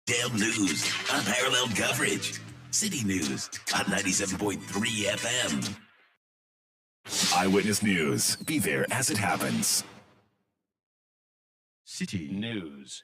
Dale News, unparalleled coverage. City News on 97.3 FM. Eyewitness News. Be there as it happens. City News.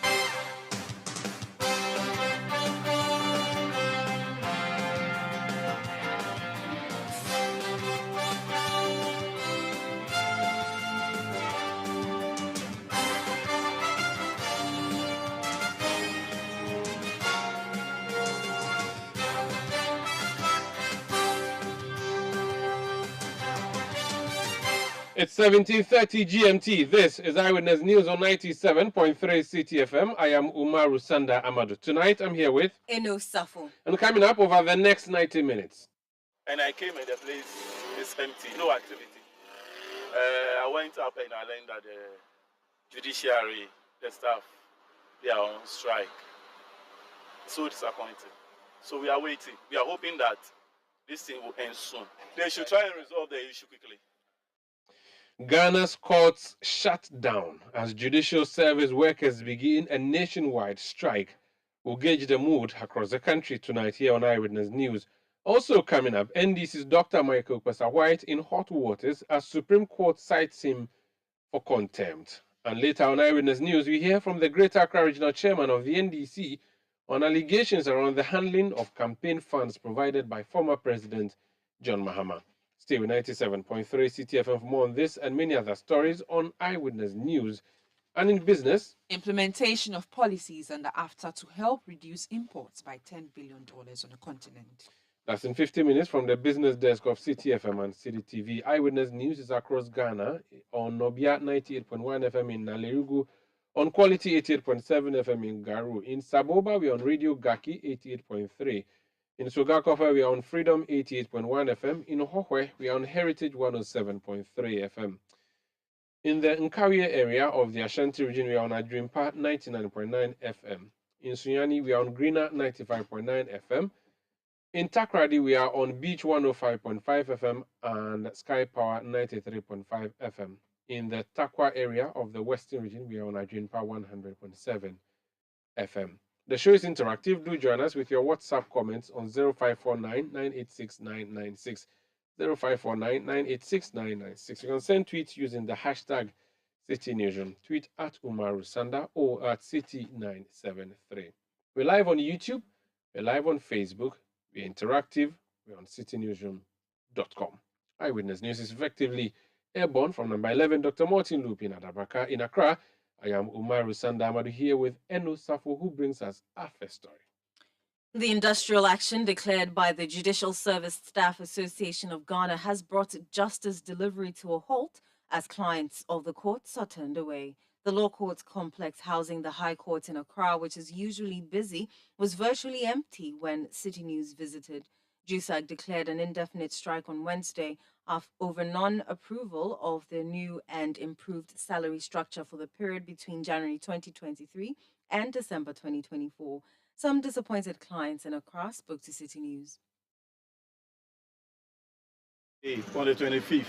It's 17:30 GMT. This is Eyewitness News on 97.3 City FM. I am Umaru Sanda Amadu. Tonight I'm here with Eno Safo. And coming up over the next 90 minutes. And I came and the place is empty, no activity. I went up and I learned that the judiciary, the staff, they are on strike. So disappointing. So we are waiting. We are hoping that this thing will end soon. They should try and resolve the issue quickly. Ghana's courts shut down as judicial service workers begin a nationwide strike. We'll gauge the mood across the country tonight here on Eyewitness News. Also coming up, NDC's Dr. Michael Kwesa-White in hot waters as Supreme Court cites him for contempt. And later on Eyewitness News, we hear from the Greater Accra Regional Chairman of the NDC on allegations around the handling of campaign funds provided by former President John Mahama. Stay with 97.3 CTFM for more on this and many other stories on Eyewitness News. And in business, implementation of policies under AFTA to help reduce imports by $10 billion on the continent. That's in 50 minutes from the business desk of CTFM and CityTV. Eyewitness News is across Ghana on Nobia 98.1 FM in Nalerugu, on Quality 88.7 FM in Garu. In Saboba, we're on Radio Gaki 88.3. In Sugakofa, we are on Freedom 88.1 FM. In Hohwe, we are on Heritage 107.3 FM. In the Nkawie area of the Ashanti region, we are on Adrimpa 99.9 FM. In Sunyani, we are on Greener 95.9 FM. In Takrady, we are on Beach 105.5 FM and Sky Power 93.5 FM. In the Takwa area of the Western region, we are on Adrimpa 100.7 FM. The show is interactive. Do join us with your WhatsApp comments on 0549 986 996. 0549 986 996. You can send tweets using the hashtag CityNewsroom. Tweet at Umaru Sanda or at City973. We're live on YouTube. We're live on Facebook. We're interactive. We're on citynewsroom.com. Eyewitness News is effectively airborne from number 11, Dr. Martin Loop in Adabaka in Accra. I am Umaru Sanda Amadu here with Eno Safo, who brings us our first story. The industrial action declared by the Judicial Service Staff Association of Ghana has brought justice delivery to a halt as clients of the courts are turned away. The Law Courts complex housing the High Court in Accra, which is usually busy, was virtually empty when City News visited. JUSAG declared an indefinite strike on Wednesday over non-approval of the new and improved salary structure for the period between January 2023 and December 2024. Some disappointed clients in Accra spoke to City News. On the 25th,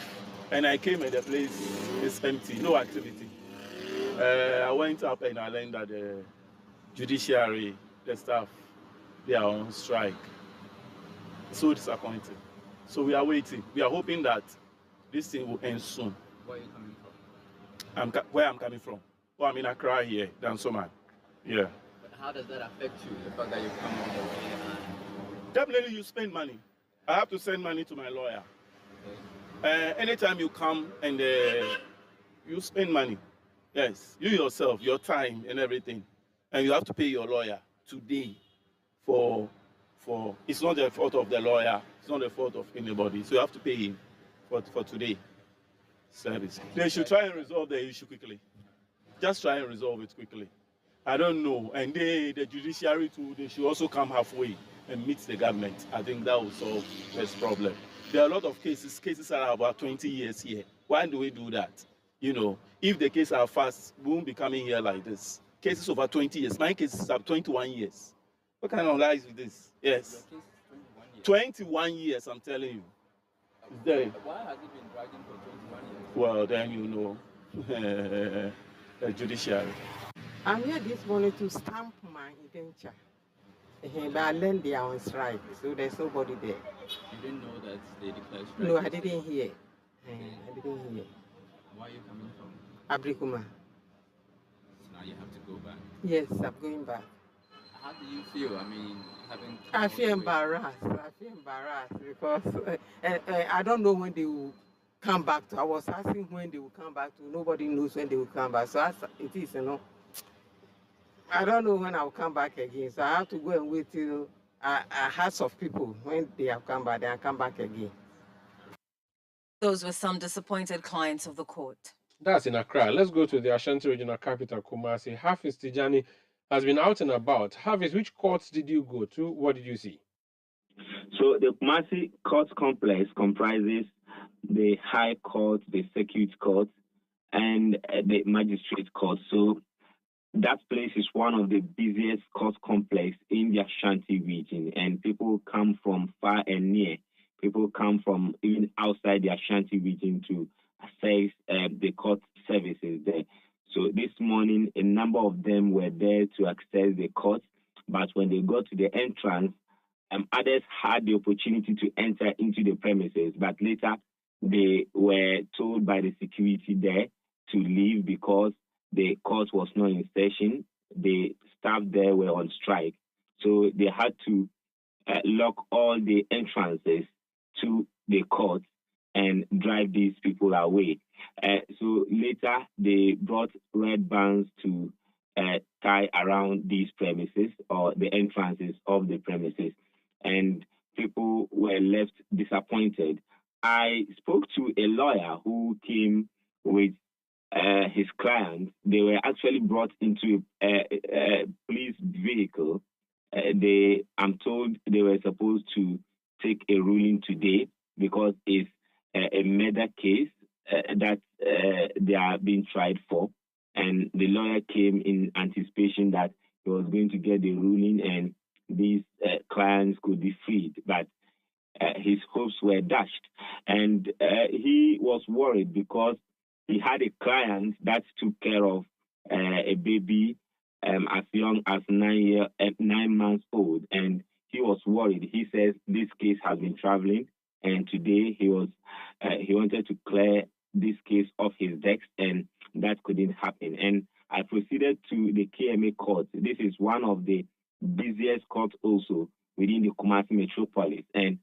and I came and the place is empty, no activity. I went up and I learned that the judiciary, the staff, they are on strike. So disappointing. So we are waiting. We are hoping that this thing will end soon. Where are you coming from? Where I'm coming from. Well, I'm in Accra here, Dansoman. Yeah. But how does that affect you, the fact that you come on the way and... Definitely you spend money. I have to send money to my lawyer. Okay. Anytime you come and you spend money, yes, you yourself, your time and everything, and you have to pay your lawyer today for it's not the fault of the lawyer, it's not the fault of anybody, so you have to pay him for today service. They should try and resolve the issue quickly. Just try and resolve it quickly. I don't know, and the judiciary too, they should also come halfway and meet the government. I think that will solve this problem. There are a lot of cases that are about 20 years here. Why do we do that? You know, if the cases are fast, we won't be coming here like this. Cases over 20 years. My cases are 21 years. What kind of lies is this? Yes. Your case is 21 years. 21 years, I'm telling you. Why has it been dragging for 21 years? Well, then you know, the judiciary. I'm here this morning to stamp my indenture. But then they are on strike, so there's nobody there. You didn't know that they declared strike? No, I didn't hear. I didn't hear. Where are you coming from? Abrikuma. So now you have to go back. Yes, I'm going back. How do you feel? I mean, having... I feel embarrassed. Because I don't know when they will come back to. I was asking when they will come back to. Nobody knows when they will come back. So as it is, I don't know when I will come back again. So I have to go and wait till hearts of people, when they have come back, then I come back again. Those were some disappointed clients of the court. That's in Accra. Let's go to the Ashanti regional capital, Kumasi. Hafiz Tijani has been out and about. Hafiz, which courts did you go to? What did you see? So the Kumasi Court Complex comprises the High Court, the Circuit Court, and the Magistrate Court. So that place is one of the busiest court complex in the Ashanti region, and people come from far and near. People come from even outside the Ashanti region to access the court services there. So this morning, a number of them were there to access the court, but when they got to the entrance, others had the opportunity to enter into the premises, but later they were told by the security there to leave because the court was not in session. The staff there were on strike. So they had to lock all the entrances to the court and drive these people away. So later they brought red bands to tie around these premises or the entrances of the premises, and people were left disappointed. I spoke to a lawyer who came with his client. They were actually brought into a police vehicle. I'm told they were supposed to take a ruling today because it's a murder case that they are being tried for. And the lawyer came in anticipation that he was going to get the ruling and these clients could be freed. But his hopes were dashed. And he was worried because he had a client that took care of a baby as young as 9 months old, and he was worried. He says this case has been traveling, and today he wanted to clear this case off his desk, and that couldn't happen. And I proceeded to the KMA court. This is one of the busiest courts also within the Kumasi metropolis, and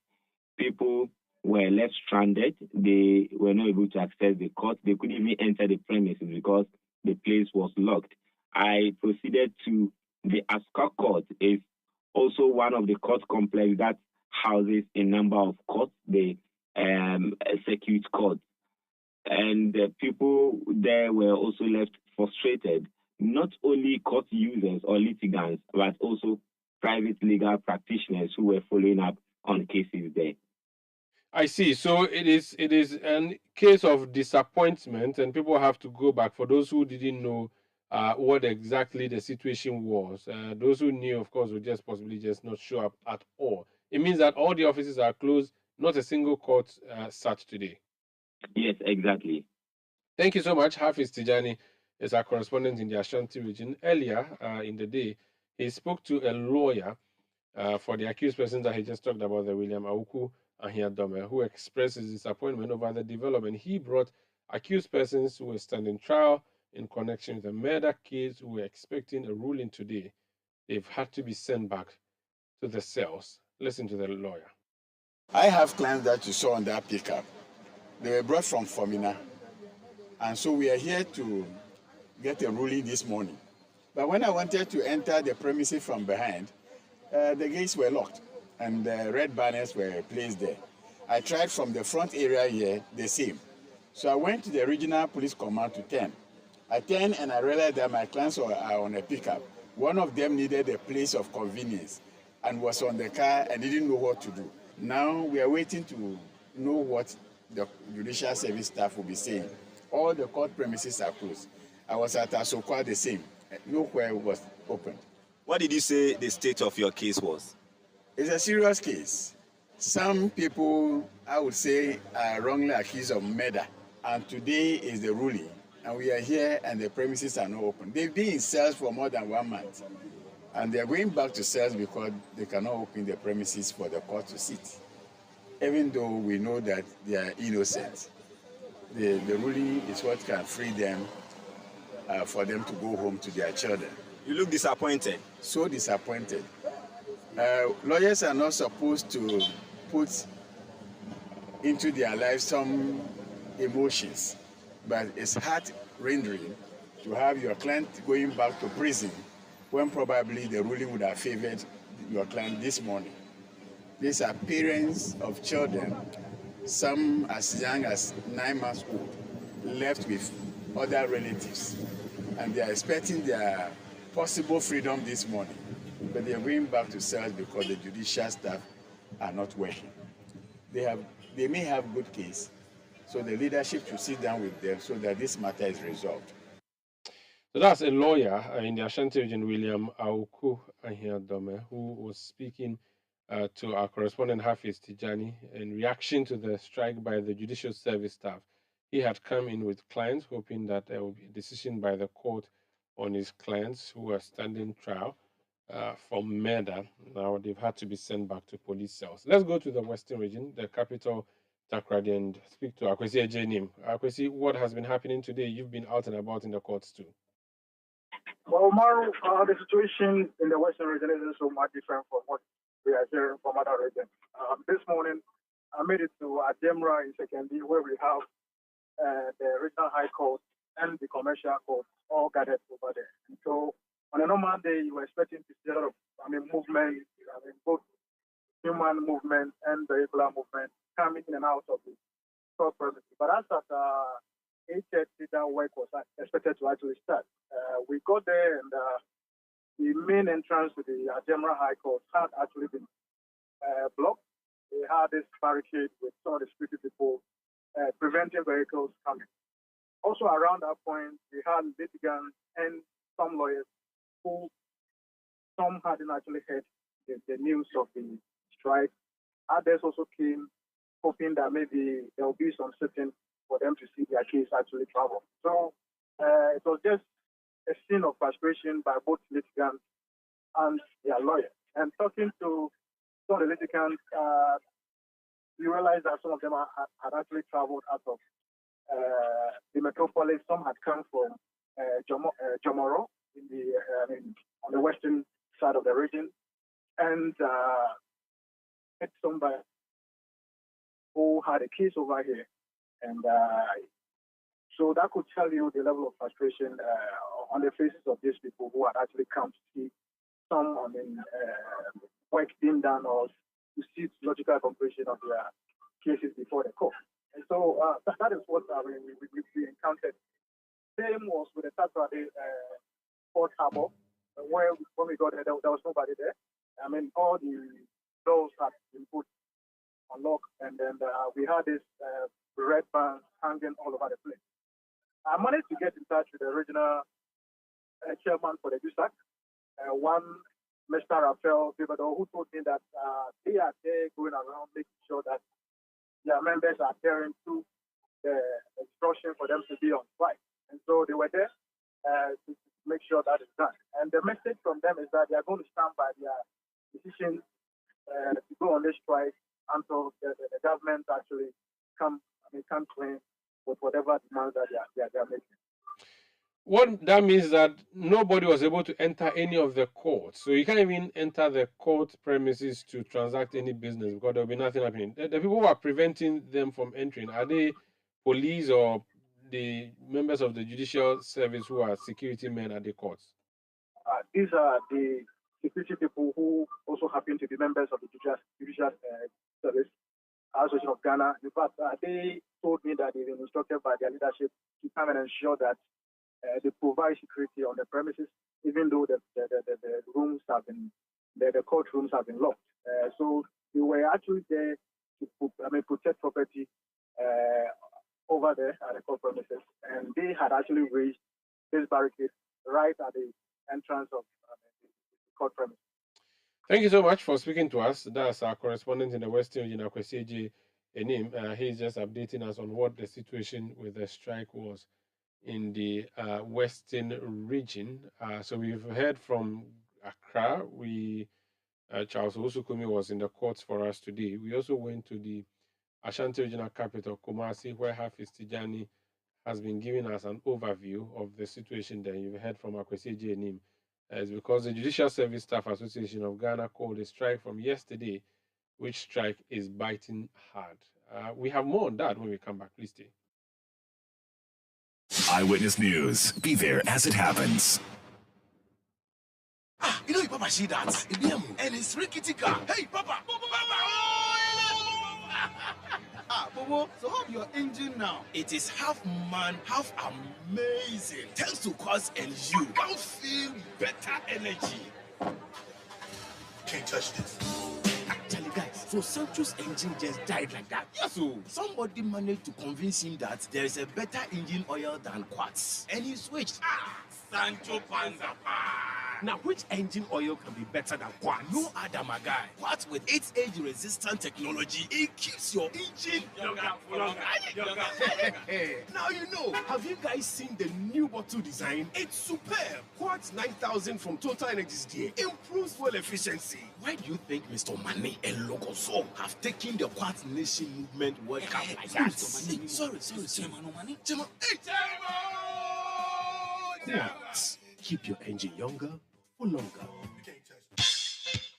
people were left stranded. They were not able to access the court. They couldn't even enter the premises because the place was locked. I proceeded to the Aska Court. It's also one of the court complex that houses a number of courts, the circuit court. And the people there were also left frustrated, not only court users or litigants, but also private legal practitioners who were following up on cases there. I see. So it is a case of disappointment, and people have to go back. For those who didn't know what exactly the situation was, those who knew, of course, would just possibly just not show up at all. It means that all the offices are closed. Not a single court sat today. Yes, exactly. Thank you so much. Hafiz Tijani is our correspondent in the Ashanti region. Earlier in the day, he spoke to a lawyer for the accused person that he just talked about, the William Auku Ahiadome, who expressed his disappointment over the development. He brought accused persons who were standing trial in connection with the murder case who were expecting a ruling today. They've had to be sent back to the cells. Listen to the lawyer. I have clients that you saw on that pickup. They were brought from Formina. And so we are here to get a ruling this morning. But when I wanted to enter the premises from behind, the gates were locked and the red banners were placed there. I tried from the front area here, the same. So I went to the regional police command to turn. I turned and I realized that my clients are on a pickup. One of them needed a place of convenience and was on the car and didn't know what to do. Now we are waiting to know what the judicial service staff will be saying. All the court premises are closed. I was at Asokwa the same. Nowhere was opened. What did you say the state of your case was? It's a serious case. Some people, I would say, are wrongly accused of murder. And today is the ruling. And we are here and the premises are not open. They've been in cells for more than 1 month. And they are going back to cells because they cannot open the premises for the court to sit, even though we know that they are innocent. The ruling is what can free them for them to go home to their children. You look disappointed. So disappointed. Lawyers are not supposed to put into their lives some emotions, but it's heart-rending to have your client going back to prison when probably the ruling would have favored your client this morning. These are parents of children, some as young as 9 months old, left with other relatives, and they are expecting their possible freedom this morning, but they are going back to cells because the judicial staff are not working. They may have good case, so the leadership should sit down with them so that this matter is resolved. So that's a lawyer in the Ashanti region, William Auku Ahiadome, who was speaking to our correspondent Hafiz Tijani in reaction to the strike by the judicial service staff. He had come in with clients, hoping that there will be a decision by the court on his clients who are standing trial for murder. Now they've had to be sent back to police cells. Let's go to the Western region, the capital, Takrady, and speak to Akwesi Ejenim. Akwesi, what has been happening today? You've been out and about in the courts too. Well, Maru, the situation in the Western region isn't so much different from what we are hearing from other regions. This morning, I made it to Ademra in Sekendi, where we have the regional high court and the commercial court all gathered over there. And so, on a normal day, you were expecting to see a lot of, movement, both human movement and vehicular movement coming in and out of the court premises. But as at 8:30, that work was expected to actually start. We got there, and the main entrance to the Ademra High Court had actually been blocked. They had this barricade with some of the security people preventing vehicles coming. Also, around that point, we had litigants and some lawyers who some hadn't actually heard the news of the strike. Others also came hoping that maybe there will be some certain for them to see their case actually travel. So it was just a scene of frustration by both litigants and their lawyers. And talking to some of the litigants, we realized that some of them had actually traveled out of the metropolis. Some had come from Jomoro on the western side of the region, and somebody who had a case over here. And so that could tell you the level of frustration on the faces of these people who had actually come to see some, work being done or to see logical completion of their cases before the court. And so that is what we encountered. Same was with the Saturday Port Harbor, where when we got there, there was nobody there. All the doors had been put on lock, and then we had this red bands hanging all over the place. I managed to get in touch with the original chairman for the USAC, one Mr. Rafael Bibado, who told me that they are there going around making sure that their members are adhering to the instruction for them to be on strike. And so they were there to make sure that is done. And the message from them is that they are going to stand by their decision to go on this strike until the government actually come clean with whatever demands that they are making. What that means that nobody was able to enter any of the courts. So you can't even enter the court premises to transact any business because there will be nothing happening. The people who are preventing them from entering, are they police or the members of the judicial service who are security men at the courts? These are the security people who also happen to be members of the judicial service. Association of Ghana. In fact, they told me that they've been instructed by their leadership to come and ensure that they provide security on the premises, even though the rooms have been, the courtrooms have been locked. So they were actually there to protect property over there at the court premises, and they had actually raised this barricade right at the entrance of the court premises. Thank you so much for speaking to us. That's our correspondent in the Western region, Akwesi Ejenim. He's just updating us on what the situation with the strike was in the Western region. So we've heard from Accra. Charles Osukumi was in the courts for us today. We also went to the Ashanti Regional Capital, Kumasi, where Hafiz Tijani has been giving us an overview of the situation there. You've heard from Akwesi Nim. It's because the Judicial Service Staff Association of Ghana called a strike from yesterday, which strike is biting hard. We have more on that when we come back. Please stay. Eyewitness News. Be there as it happens. You know, Papa, see that? And it's rickety car. Hey, Papa! Bobo, so how's your engine now? It is half man, half amazing. Thanks to Quartz and you can feel better energy. Can't touch this. Actually, guys, so Sancho's engine just died like that. Yes, so somebody managed to convince him that there is a better engine oil than Quartz, and he switched. Sancho Panza. Now, which engine oil can be better than Quartz? No other, my guy. Quartz with its age-resistant technology, it keeps your engine younger for longer. Now you know. Have you guys seen the new bottle design? It's superb. Quartz 9000 from Total Energies DA improves fuel efficiency. Why do you think Mr. Mane and Logoso have taken the Quartz Nation movement World Cup like that? Sorry. Chairman. Quartz. Keep your engine younger for longer.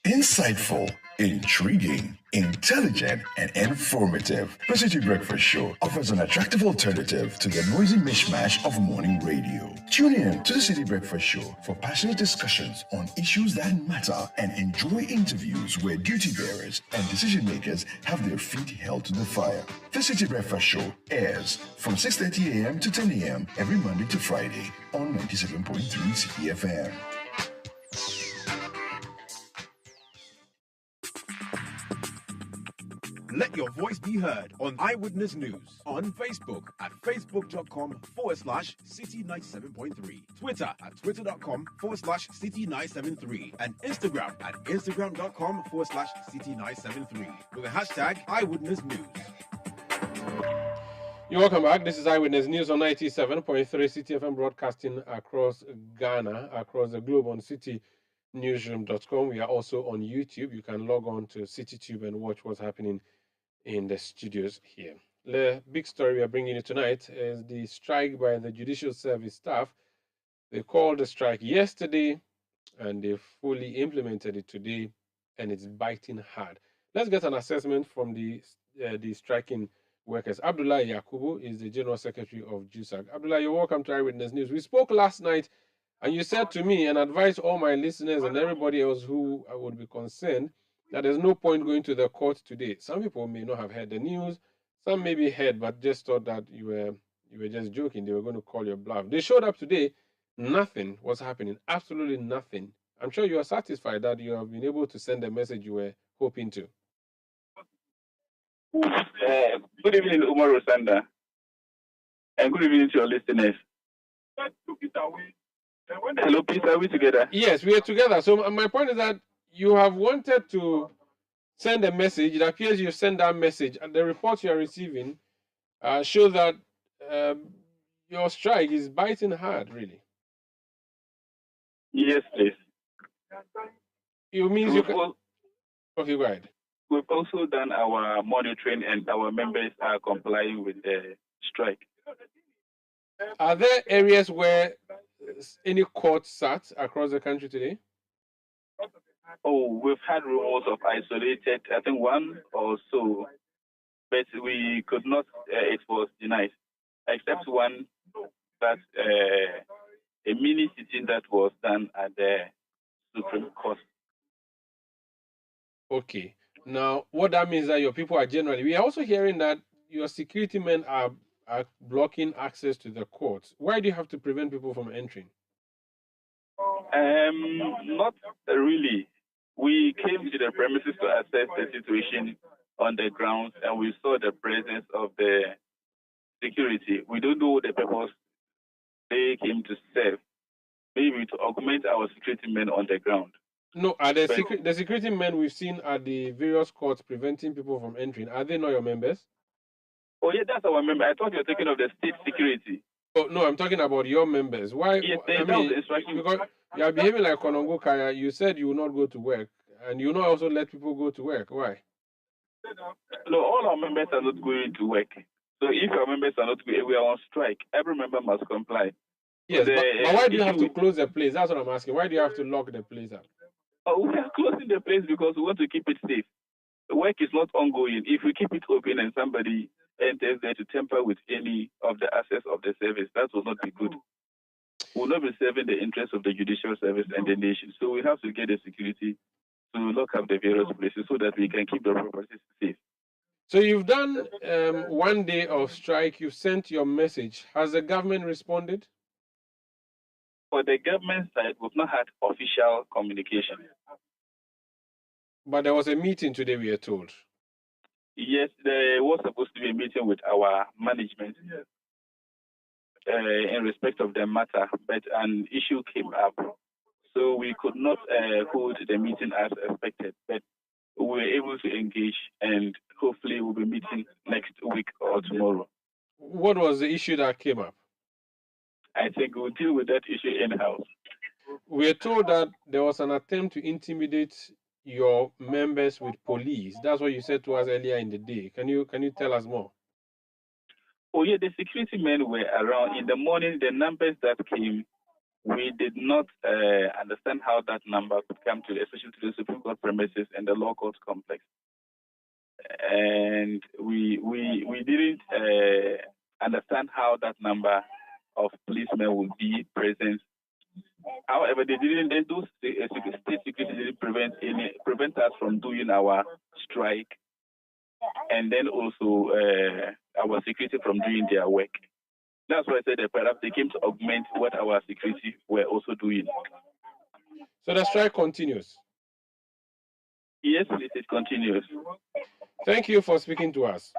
Insightful, intriguing, intelligent, and informative. The City Breakfast Show offers an attractive alternative to the noisy mishmash of morning radio. Tune in to the City Breakfast Show for passionate discussions on issues that matter and enjoy interviews where duty bearers and decision makers have their feet held to the fire. The City Breakfast Show airs from 6:30 a.m. to 10 a.m. every Monday to Friday on 97.3 City FM. Let your voice be heard on Eyewitness News on Facebook at facebook.com/City97.3, Twitter at twitter.com/City973, and Instagram at instagram.com/City973 with the hashtag Eyewitness News. You're welcome back. This is Eyewitness News on 97.3 City FM, broadcasting across Ghana, across the globe on citynewsroom.com. We are also on YouTube. You can log on to CityTube and watch what's happening in the studios here. The big story we are bringing you tonight is the strike by the Judicial Service staff. They called the strike yesterday and they fully implemented it today, and it's biting hard. Let's get an assessment from the striking workers. Abdullah Yakubu is the General Secretary of JUSAG. Abdullah, you're welcome to Eyewitness News. We spoke last night and you said to me and advised all my listeners and everybody else who would be concerned that there's no point going to the court today. Some people may not have heard the news. Some maybe heard, but just thought that you were just joking. They were going to call your bluff. They showed up today. Nothing was happening. Absolutely nothing. I'm sure you are satisfied that you have been able to send the message you were hoping to. Good evening, Umar Rosanda. And good evening to your listeners. Hello, please, are we together? Yes, we are together. So my point is that you have wanted to send a message. It appears you send that message, and the reports you are receiving show that your strike is biting hard, really. Yes, please. You mean you can... Okay, go ahead. We've also done our monitoring, and our members are complying with the strike. Are there areas where any court sat across the country today? Oh, we've had rumors of isolated, I think one or so, but we could not, it was denied, except one that a mini sitting that was done at the Supreme Court. Okay. Now, what that means that your people are generally, we are also hearing that your security men are blocking access to the courts. Why do you have to prevent people from entering? Not really. We came to the premises to assess the situation on the ground, and we saw the presence of the security. We don't know the purpose they came to serve. Maybe to augment our security men on the ground. No, are the security men we've seen at the various courts preventing people from entering, are they not your members? Oh, yeah, that's our member. I thought you were talking of the state security. Oh, no, I'm talking about your members. Why? Yes, I that was mean, the instruction. because you are behaving like Konongo Kaya. You said you will not go to work, and you not also let people go to work. Why? No, all our members are not going to work. So if our members are not going, we are on strike. Every member must comply. Yes, the but why do you have issue to close the place? That's what I'm asking. Why do you have to lock the place up? we are closing the place because we want to keep it safe. The work is not ongoing. If we keep it open and somebody enters there to tamper with any of the assets of the service, that will not be good. We will not be serving the interests of the judicial service and the nation. So we have to get the security to lock up the various places so that we can keep the properties safe. So you've done 1 day of strike. You've sent your message. Has the government responded? For the government side, we've not had official communication. But there was a meeting today, we are told. Yes, there was supposed to be a meeting with our management in respect of the matter, but an issue came up. So we could not hold the meeting as expected, but we were able to engage and hopefully we'll be meeting next week or tomorrow. What was the issue that came up? I think we'll deal with that issue in-house. We are told that there was an attempt to intimidate your members with police. That's what you said to us earlier in the day. Can you tell us more? Oh yeah, the security men were around in the morning. The numbers that came, we did not understand how that number could come to, especially to the Supreme Court premises and the law court complex. And we didn't understand how that number of policemen would be present. However, those state security didn't prevent us from doing our strike, and then also our security from doing their work. That's why I said that perhaps they came to augment what our security were also doing. So the strike continues? Yes, it continues. Thank you for speaking to us.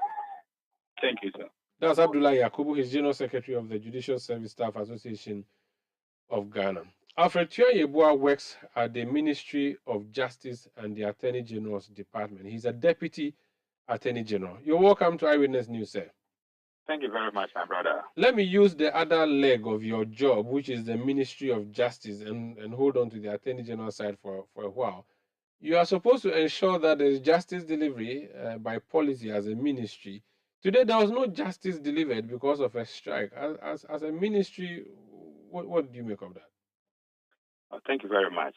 Thank you, sir. That's Abdullah Yakubu, his General Secretary of the Judicial Service Staff Association of Ghana. Alfred Tuah works at the Ministry of Justice and the Attorney General's Department. He's a Deputy Attorney General. You're welcome to Eyewitness News, sir. Thank you very much, my brother. Let me use the other leg of your job, which is the Ministry of Justice, and hold on to the Attorney General side for a while. You are supposed to ensure that there is justice delivery by policy as a ministry. Today, there was no justice delivered because of a strike. As a ministry, what do you make of that? Thank you very much.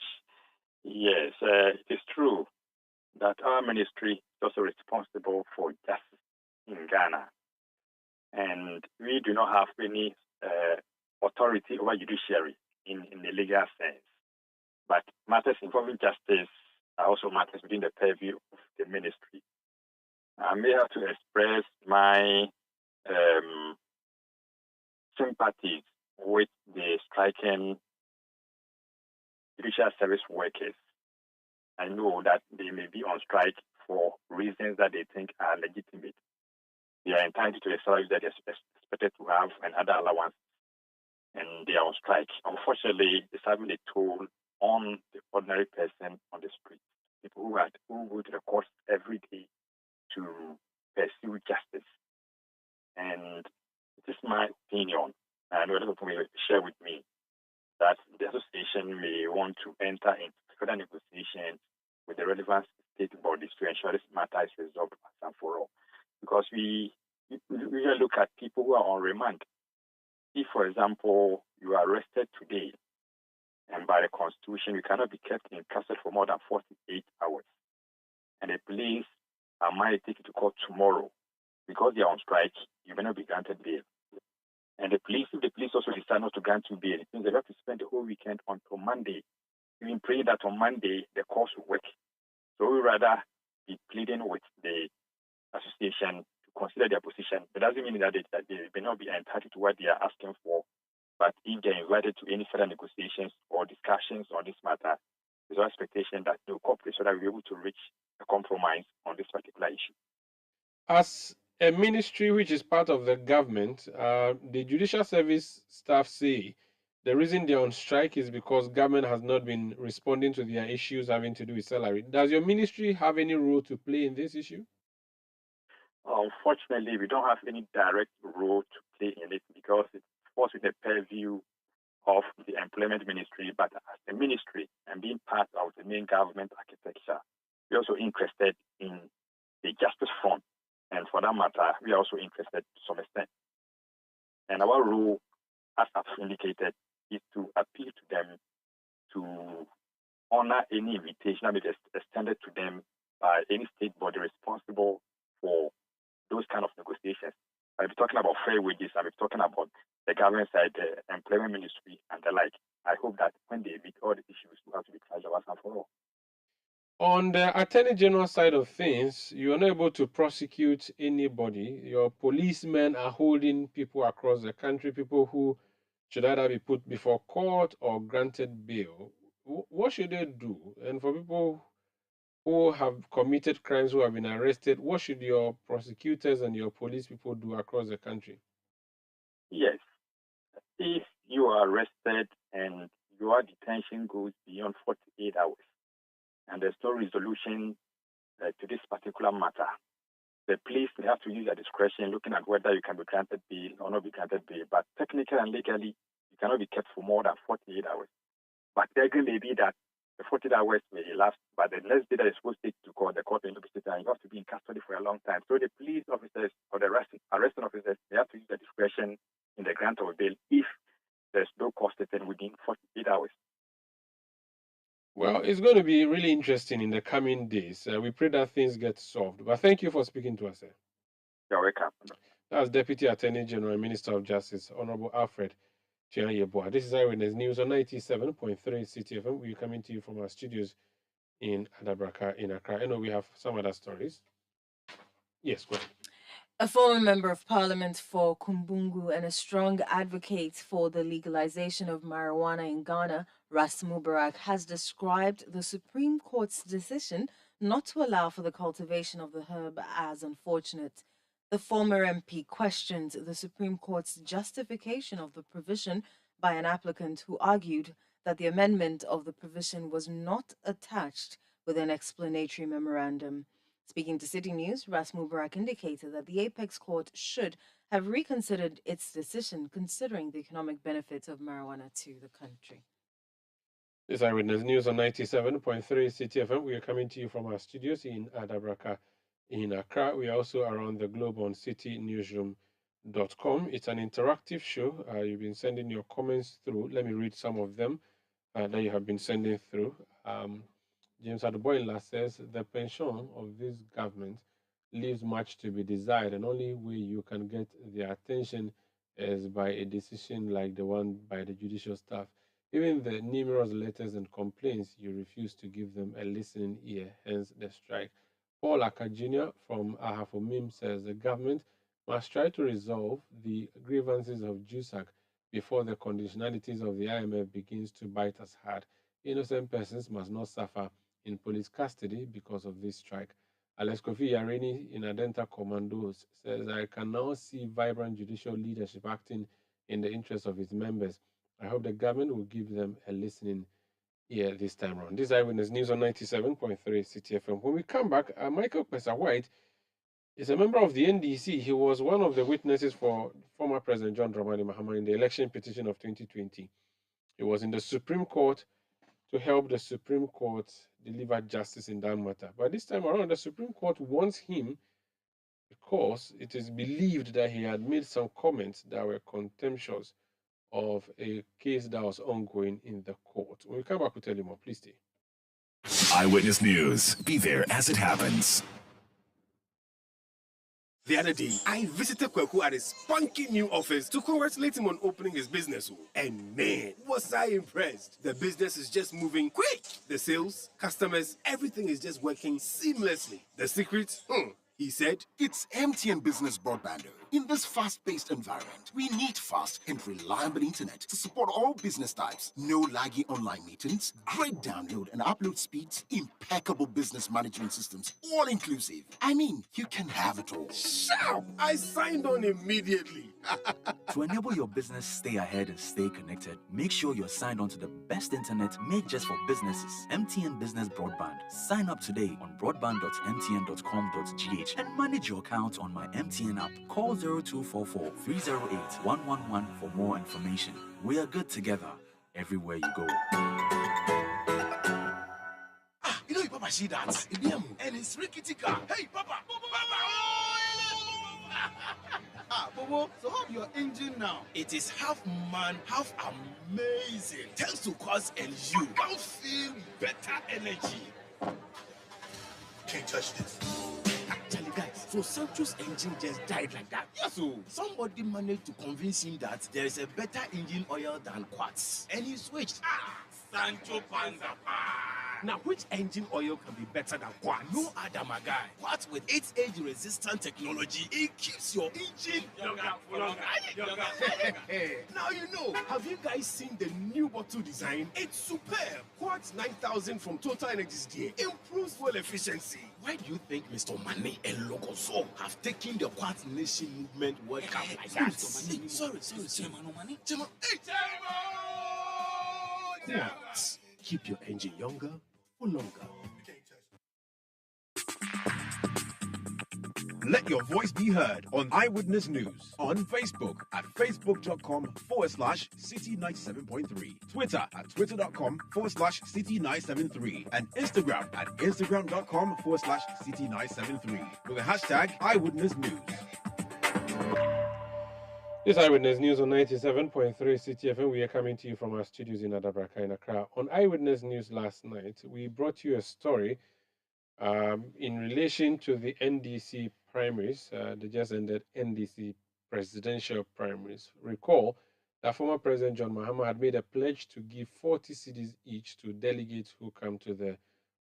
Yes, it is true that our ministry is also responsible for justice in Ghana. And we do not have any authority over judiciary in the legal sense. But matters involving justice are also matters within the purview of the ministry. I may have to express my sympathies with the striking judicial service workers. I know that they may be on strike for reasons that they think are legitimate. They are entitled to the salary that they're expected to have and other allowances, and they are on strike. Unfortunately, it's having a toll on the ordinary person on the street, people who go to the courts every day to pursue justice. And it is my opinion, and other people may share with me, that the association may want to enter into further negotiations with the relevant state bodies to ensure this matter is resolved once and for all. Because we look at people who are on remand. If, for example, you are arrested today, and by the Constitution, you cannot be kept in custody for more than 48 hours, and the police might take you to court tomorrow, because they are on strike, you may not be granted bail. And if the police also decide not to grant you bail, it means they have to spend the whole weekend until Monday, even praying that on Monday the courts will work. So we rather be pleading with the association to consider their position. It doesn't mean that they may not be entitled to what they are asking for, but if they're invited to any further negotiations or discussions on this matter, there's no expectation that they will cooperate so that we'll be able to reach a compromise on this particular issue. As a ministry which is part of the government, the judicial service staff say the reason they're on strike is because government has not been responding to their issues having to do with salary. Does your ministry have any role to play in this issue? Unfortunately, we don't have any direct role to play in it because falls with the purview of the Employment Ministry, but as a ministry and being part of the main government architecture, we're also interested in the justice front. And for that matter, we are also interested to some extent. And our role, as I've indicated, is to appeal to them to honor any invitation that is extended to them by any state body responsible for those kind of negotiations. I'll be talking about fair wages, I'll be talking about the government side, the employment ministry, and the like. I hope that when they meet, all the issues will have to be cleared once and for all. On the Attorney General side of things, you are not able to prosecute anybody. Your policemen are holding people across the country, people who should either be put before court or granted bail. What should they do? And for people who have committed crimes, who have been arrested, what should your prosecutors and your police people do across the country? Yes. If you are arrested and your detention goes beyond 48 hours, and there's no resolution to this particular matter, the police may have to use their discretion looking at whether you can be granted bail or not be granted bail. But technically and legally, you cannot be kept for more than 48 hours. But the agreement may be that the 48 hours may elapse, but the next day that is supposed to take to court, the court may not be sitting, and you have to be in custody for a long time. So the police officers or the arresting officers, they have to use their discretion in the grant of bail if there's no cost taken within 48 hours. Well, it's going to be really interesting in the coming days. We pray that things get solved. But thank you for speaking to us, sir. You're welcome. That's Deputy Attorney General and Minister of Justice, Honorable Alfred Chianyeboa. This is Eyewitness News on 97.3 City FM. We're coming to you from our studios in Adabraka, in Accra. I know we have some other stories. Yes, go ahead. A former member of parliament for Kumbungu and a strong advocate for the legalization of marijuana in Ghana, Ras Mubarak, has described the Supreme Court's decision not to allow for the cultivation of the herb as unfortunate. The former MP questioned the Supreme Court's justification of the provision by an applicant who argued that the amendment of the provision was not attached with an explanatory memorandum. Speaking to City News, Ras Mubarak indicated that the Apex Court should have reconsidered its decision considering the economic benefits of marijuana to the country. This is Eyewitness News on 97.3 City FM. We are coming to you from our studios in Adabraka, in Accra. We are also around the globe on citynewsroom.com. It's an interactive show. You've been sending your comments through. Let me read some of them that you have been sending through. James Aduboyinla says, the pension of this government leaves much to be desired, and only way you can get their attention is by a decision like the one by the judicial staff. Even the numerous letters and complaints, you refuse to give them a listening ear, hence the strike. Paul Aka Jr. from Ahafomim says the government must try to resolve the grievances of JUSAC before the conditionalities of the IMF begins to bite us hard. Innocent persons must not suffer in police custody because of this strike. Alex Kofi Yarini in Adenta Commandos says, I can now see vibrant judicial leadership acting in the interest of its members. I hope the government will give them a listening ear this time around. This is Eyewitness News on 97.3 City FM. When we come back, Michael Kwesa White is a member of the NDC. He was one of the witnesses for former President John Dramani Mahama in the election petition of 2020. He was in the Supreme Court to help the Supreme Court deliver justice in that matter. But this time around, the Supreme Court wants him because it is believed that he had made some comments that were contemptuous of a case that was ongoing in the court. When we come back, we'll tell you more. Please stay. Eyewitness News. Be there as it happens. The other day, I visited Kweku at his spunky new office to congratulate him on opening his business. And man, was I impressed. The business is just moving quick. The sales, customers, everything is just working seamlessly. The secret? He said, it's MTN Business Broadband. In this fast-paced environment, we need fast and reliable internet to support all business types. No laggy online meetings, great download and upload speeds, impeccable business management systems, all inclusive. I mean, you can have it all. Sharp! I signed on immediately. To enable your business stay ahead and stay connected, make sure you're signed on to the best internet made just for businesses. MTN Business Broadband. Sign up today on broadband.mtn.com.gh and manage your account on my MTN app. Call 0244 308 111 for more information. We are good together everywhere you go. You know your papa see that? And it's rickety car. Hey, papa! Bobo, so how your engine now? It is half man, half amazing. Thanks to cause and you can feel better energy. Can't touch this. Actually, guys, so Sancho's engine just died like that. Yes, so somebody managed to convince him that there is a better engine oil than Quartz, and he switched. Sancho Panzapa. Now, which engine oil can be better than Quartz? No other, my guy. Quartz with its age-resistant technology, it keeps your engine younger for longer. Now you know. Have you guys seen the new bottle design? It's superb. Quartz 9000 from Total Energies DA improves fuel efficiency. Why do you think Mr. Mane and Logoso have taken the Quartz Nation movement World Cup like that? Sorry. Chairman. Hey, Quartz. Keep your engine younger for longer. Let your voice be heard on Eyewitness News on Facebook at facebook.com/City97.3, Twitter at twitter.com/City973, and Instagram at instagram.com/City973 with the hashtag Eyewitness News. This Eyewitness News on 97.3 City FM. We are coming to you from our studios in Adabraka in Accra. On Eyewitness News last night, we brought you a story in relation to the NDC primaries, the just ended NDC presidential primaries. Recall that former President John Mahama had made a pledge to give 40 cedis each to delegates who come to the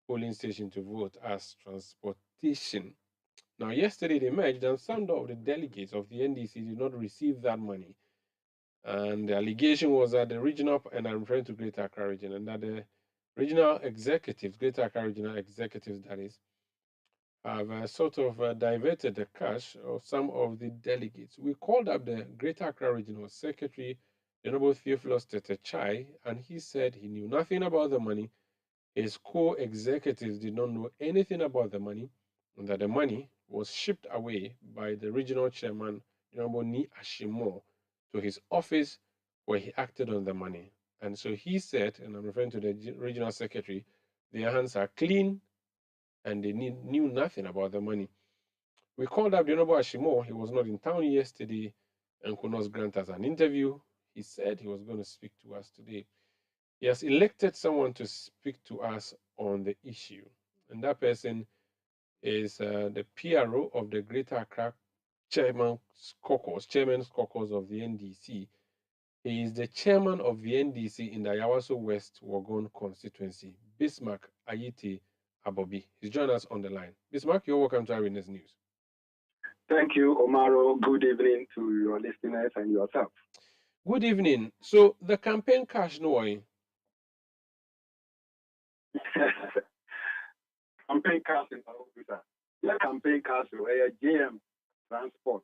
polling station to vote as transportation. Now, yesterday it emerged that some of the delegates of the NDC did not receive that money. And the allegation was that the regional, and I'm referring to Greater Accra region, and that the regional executives, Greater Accra regional executives, that is, have sort of diverted the cash of some of the delegates. We called up the Greater Accra Regional Secretary, the Honorable Theophilus Tetechai, and he said he knew nothing about the money. His co-executives did not know anything about the money, and that the money was shipped away by the regional chairman, Honorable Ni Ashimo, to his office where he acted on the money. And so he said, and I'm referring to the regional secretary, their hands are clean and they knew nothing about the money. We called up the Honorable Ashimo. He was not in town yesterday and could not grant us an interview. He said he was going to speak to us today. He has elected someone to speak to us on the issue, and that person is the PRO of the Greater Accra Chairman's Caucus of the NDC. He is the chairman of the NDC in the Yawaso West Wagon constituency, Bismarck Ayite Abobi. He's joined us on the line. Bismarck, you're welcome to Eyewitness News. Thank you, Omaro. Good evening to your listeners and yourself. Good evening. So the campaign cash, no way. Campaign cash in Abuja. The campaign cash where GM transport.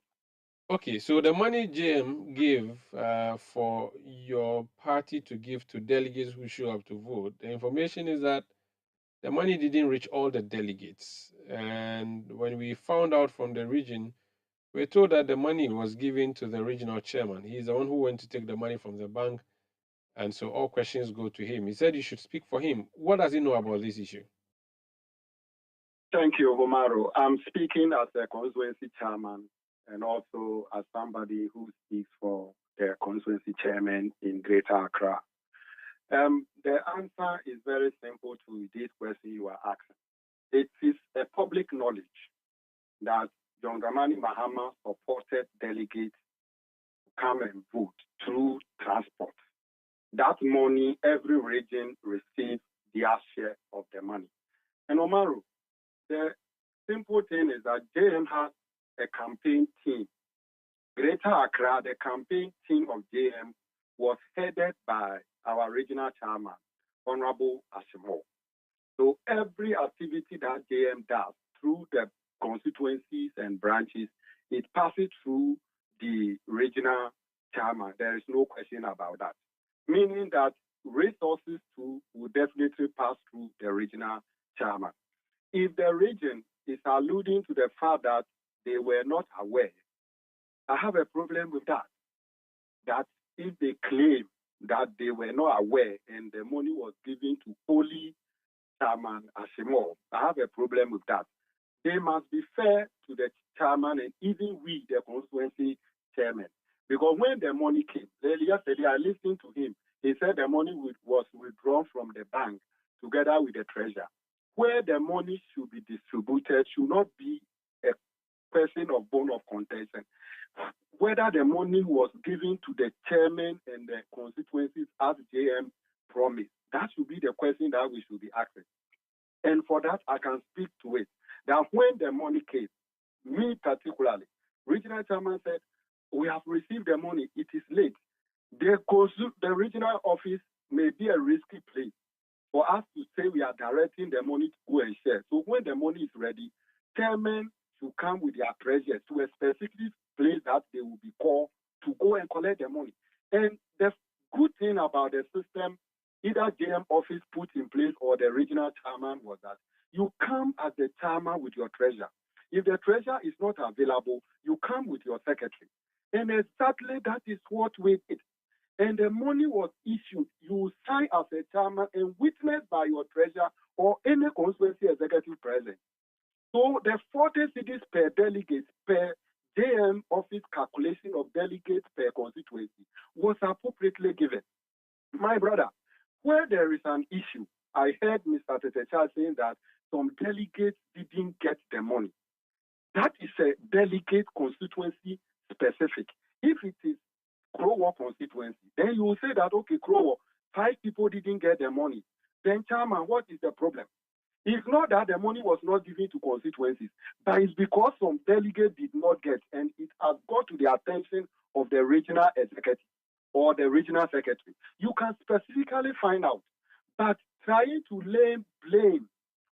Okay, so the money JM gave for your party to give to delegates who show up to vote, the information is that the money didn't reach all the delegates. And when we found out from the region, we were told that the money was given to the regional chairman. He's the one who went to take the money from the bank. And so all questions go to him. He said you should speak for him. What does he know about this issue? Thank you, Omaro. I'm speaking as a constituency chairman and also as somebody who speaks for the constituency chairman in Greater Accra. The answer is very simple to this question you are asking. It is a public knowledge that John Dramani Mahama supported delegates to come and vote through transport. That money, every region received their share of the money. And Omaru, the simple thing is that JM has a campaign team. Greater Accra, the campaign team of JM was headed by our regional chairman, Honorable Ashimo. So every activity that JM does through the constituencies and branches, it passes through the regional chairman. There is no question about that. Meaning that resources too will definitely pass through the regional chairman. If the region is alluding to the fact that they were not aware I have a problem with that. That if they claim that they were not aware and the money was given to only Chairman Ashimov, I have a problem with that. They must be fair to the chairman and even we, the constituency chairman. Because when the money came, yesterday I listened to him. He said the money was withdrawn from the bank together with the treasurer. Where the money should be distributed should not be a question of bone of contention. Whether the money was given to the chairman and the constituencies as JM promised, that should be the question that we should be asking. And for that, I can speak to it. That when the money came, me particularly, regional chairman said, we have received the money, it is late. The regional office may be a risky place for us to say we are directing the money to go and share. So when the money is ready, chairmen should come with their treasures to a specific place that they will be called to go and collect the money. And the good thing about the system, either JM office put in place or the regional chairman, was that you come as the chairman with your treasurer. If the treasurer is not available, you come with your secretary. And exactly that is what we did. And the money was issued. You sign as a chairman and witnessed by your treasurer or any constituency executive present. So the 40 cities per delegate per JM office calculation of delegates per constituency was appropriately given. My brother, where there is an issue, I heard Mr. Tetecha saying that some delegates didn't get the money. That is a delegate constituency specific. If it is Krowo constituency, then you will say that, okay, Krowo, 5 people didn't get the money. Then, Chairman, what is the problem? It's not that the money was not given to constituencies, but it's because some delegates did not get, and it has got to the attention of the regional executive or the regional secretary. You can specifically find out, but trying to lay blame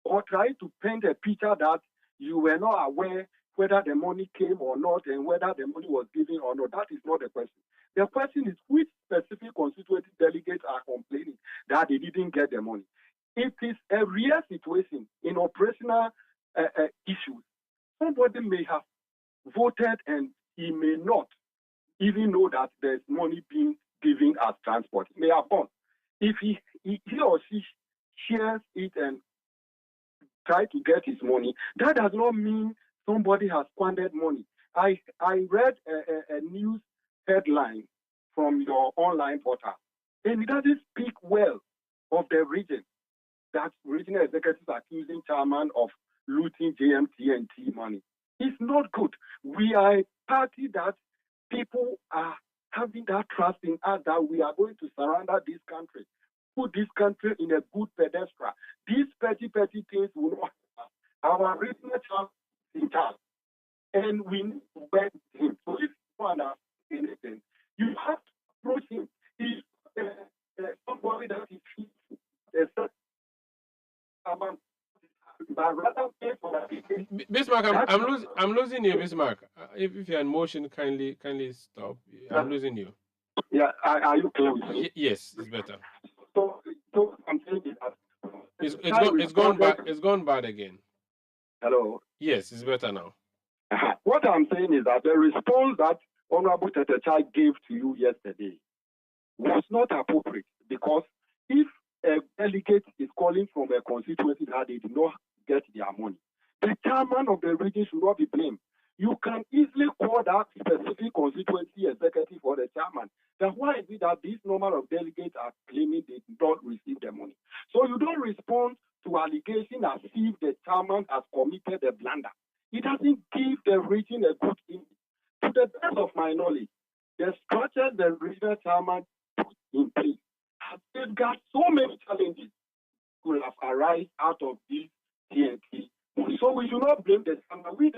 or trying to paint a picture that you were not aware whether the money came or not and whether the money was given or not, that is not the question. The question is which specific constituency delegates are complaining that they didn't get the money. It is a real situation in operational issues. Somebody may have voted and he may not even know that there's money being given as transport. He may have gone. If he or she shares it and try to get his money, that does not mean somebody has squandered money. I read a news headline from your online portal, and it doesn't speak well of the region, that regional executives are accusing chairman of looting JMT&T money. It's not good. We are a party that people are having that trust in us that we are going to surrender this country, put this country in a good pedestal. These petty things will not happen. Our regional chairman is in charge, and we need to work with him. So if you want to anything, you have to approach him. He's somebody that is fit. Bismarck, I'm losing you, Bismarck. If you're in motion, kindly stop. I'm losing you. Yeah, are you clear with me? Yes, it's better. So I'm saying that it's gone bad again. Hello. Yes, it's better now. What I'm saying is that the response that Honorable Tetecha gave to you yesterday was not appropriate, because if a delegate is calling from a constituency that they did not get their money, the chairman of the region should not be blamed. You can easily call that specific constituency executive or the chairman. Then why is it that this number of delegates are claiming they did not receive the money? So you don't respond to allegations as if the chairman has committed a blunder. It doesn't give the region a good image. To the best of my knowledge, the structure the regional chairman put in place has safeguarded so many challenges could have arisen out of this TNT. So we should not blame the chairman. We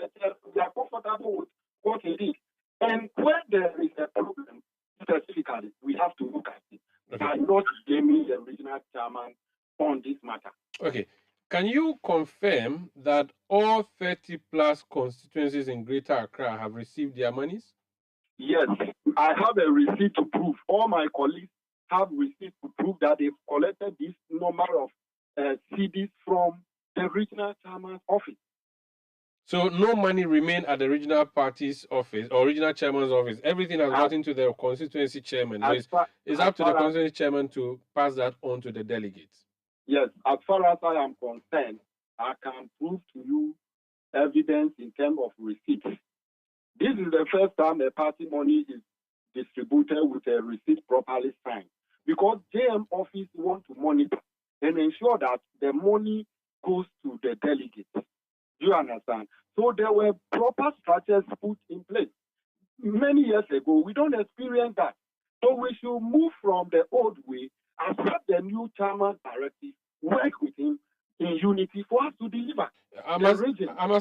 are comfortable with what he did. And when there is a problem, specifically, we have to look at it. Okay. We are not blaming the regional chairman on this matter. Okay. Can you confirm that all 30 plus constituencies in Greater Accra have received their monies? Yes, I have a receipt to prove. All my colleagues have receipts to prove that they've collected this number of CDs from the regional chairman's office. So no money remain at the regional party's office or regional chairman's office. Everything has gotten to the constituency chairman. So it's up to the constituency chairman to pass that on to the delegates. Yes, as far as I am concerned, I can prove to you evidence in terms of receipts. This is the first time a party money is distributed with a receipt properly signed, because JM office want to monitor and ensure that the money goes to the delegates. Do you understand? So there were proper structures put in place many years ago. We don't experience that. So we should move from the old way, accept the new chairman's directive, work with him in unity for us to deliver. I must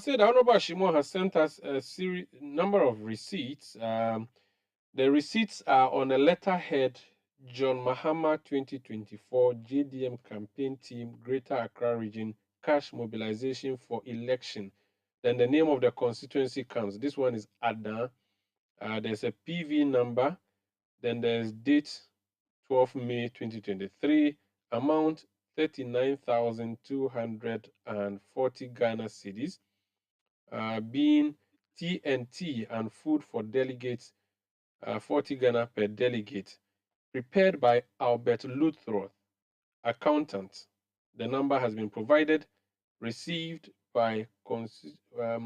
say that Honorable Ashimo has sent us a number of receipts. The receipts are on a letterhead: John Mahama 2024 JDM campaign team, Greater Accra Region, cash mobilization for election. Then the name of the constituency comes. This one is Adan. There's a PV number. Then there's date 12 May 2023. Amount 39,240 Ghana cedis. Being TNT and food for delegates, 40 Ghana per delegate. Prepared by Albert Luthroth, accountant. The number has been provided. Received by I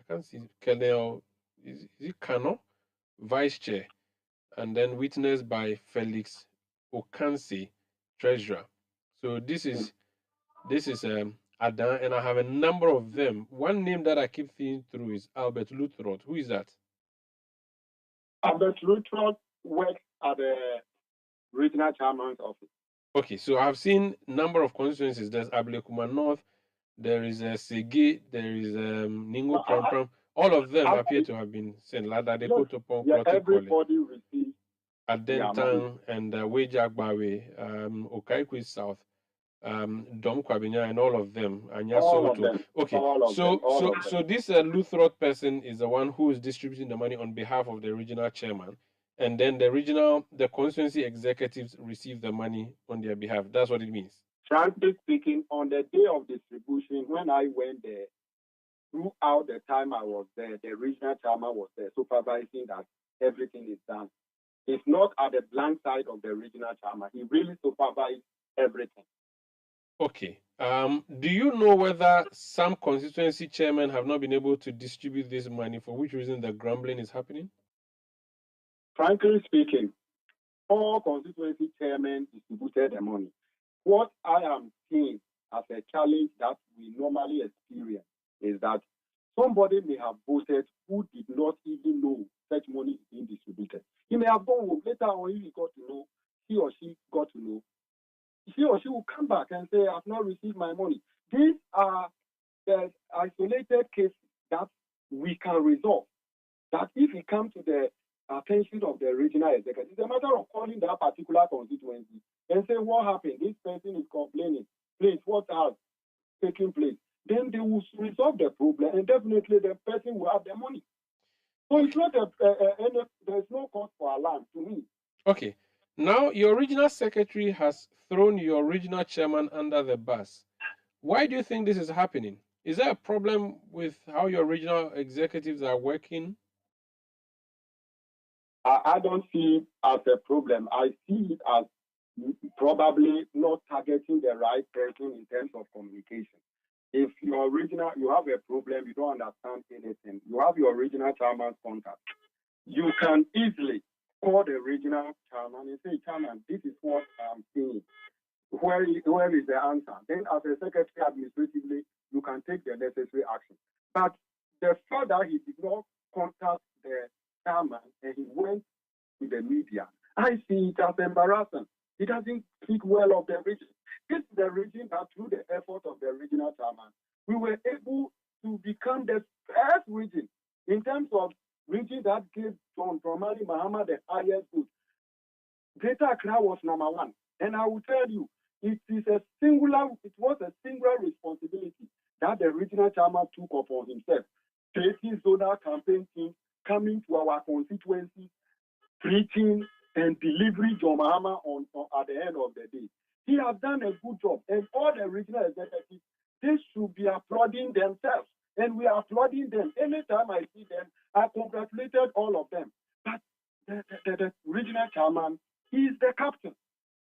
can't see Colonel, is it Kano, Vice Chair, and then witnessed by Felix Okansi, Treasurer. So this is Adan, and I have a number of them. One name that I keep seeing through is Albert Luthroth. Who is that? Albert Luthroth works at the regional chairman's office. Okay, so I've seen number of constituencies. There's Ablekuma North, there is Segi, there is Ningo Pram. All of them appear to have been sent. Everybody received Adentang and Wejagbawe, Okaikwi South, Dom Kwabinya, and all of them. Okay, so this Luthroth person is the one who is distributing the money on behalf of the regional chairman, and then the constituency executives receive the money on their behalf. That's what it means. Frankly speaking, on the day of distribution, when I went there, throughout the time I was there, the regional chairman was there supervising that everything is done. It's not at the blank side of the regional chairman. He really supervised everything. Okay. Do you know whether some constituency chairmen have not been able to distribute this money, for which reason the grumbling is happening? Frankly speaking, all constituency chairmen distributed the money. What I am seeing as a challenge that we normally experience is that somebody may have voted who did not even know such money is being distributed. He may have gone home. Later on, he got to know, he or she got to know. He or she will come back and say, I've not received my money. These are the isolated cases that we can resolve. That if it comes to the attention of the regional executive, it's a matter of calling that particular constituency and say, what happened? This person is complaining. Please, what has taken place? Then they will resolve the problem, and definitely the person will have the money. So it's not there's no cause for alarm to me. Okay. Now, your regional secretary has thrown your regional chairman under the bus. Why do you think this is happening? Is there a problem with how your regional executives are working? I don't see it as a problem. I see it as probably not targeting the right person in terms of communication. If your regional, you have a problem, you don't understand anything, you have your regional chairman's contact. You can easily call the regional chairman and say, Chairman, this is what I'm seeing. Where is the answer? Then as a secretary administratively, you can take the necessary action. But the fact that he did not contact the chairman and he went to the media, I see it as embarrassing. He doesn't speak well of the region. This is the region that through the effort of the regional chairman, we were able to become the first region in terms of region that gave John Dramani Mahama the highest vote. Greater Accra was number one. And I will tell you, it was a singular responsibility that the regional chairman took upon himself. Taking zonal campaign teams, coming to our constituency, preaching and delivering John Mahama at the end of the day. He has done a good job, and all the regional executives, they should be applauding themselves and we are applauding them. Anytime I see them, I congratulated all of them. But the regional chairman is the captain.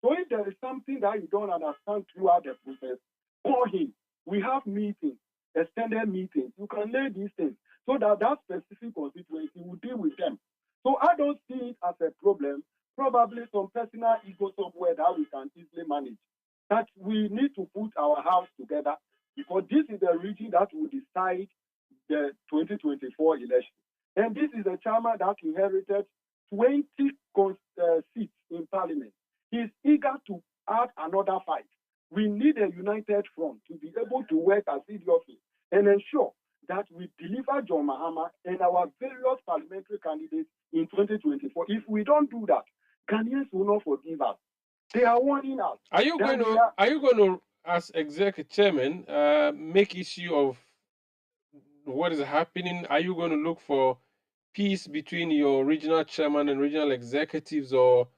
So if there is something that you don't understand throughout the process, call him. We have meetings, extended meetings. You can lay these things so that that specific constituency will deal with them. So I don't see it as a problem. Probably some personal ego somewhere that we can easily manage. That we need to put our house together because this is the region that will decide the 2024 election. And this is a chairman that inherited 20 seats in parliament. He's eager to add another 5. We need a united front to be able to work assiduously and ensure that we deliver John Mahama and our various parliamentary candidates in 2024. If we don't do that, Ghanaians will not forgive us. They are warning us. Are you going to, as executive chairman, make issue of what is happening? Are you going to look for peace between your regional chairman and regional executives, or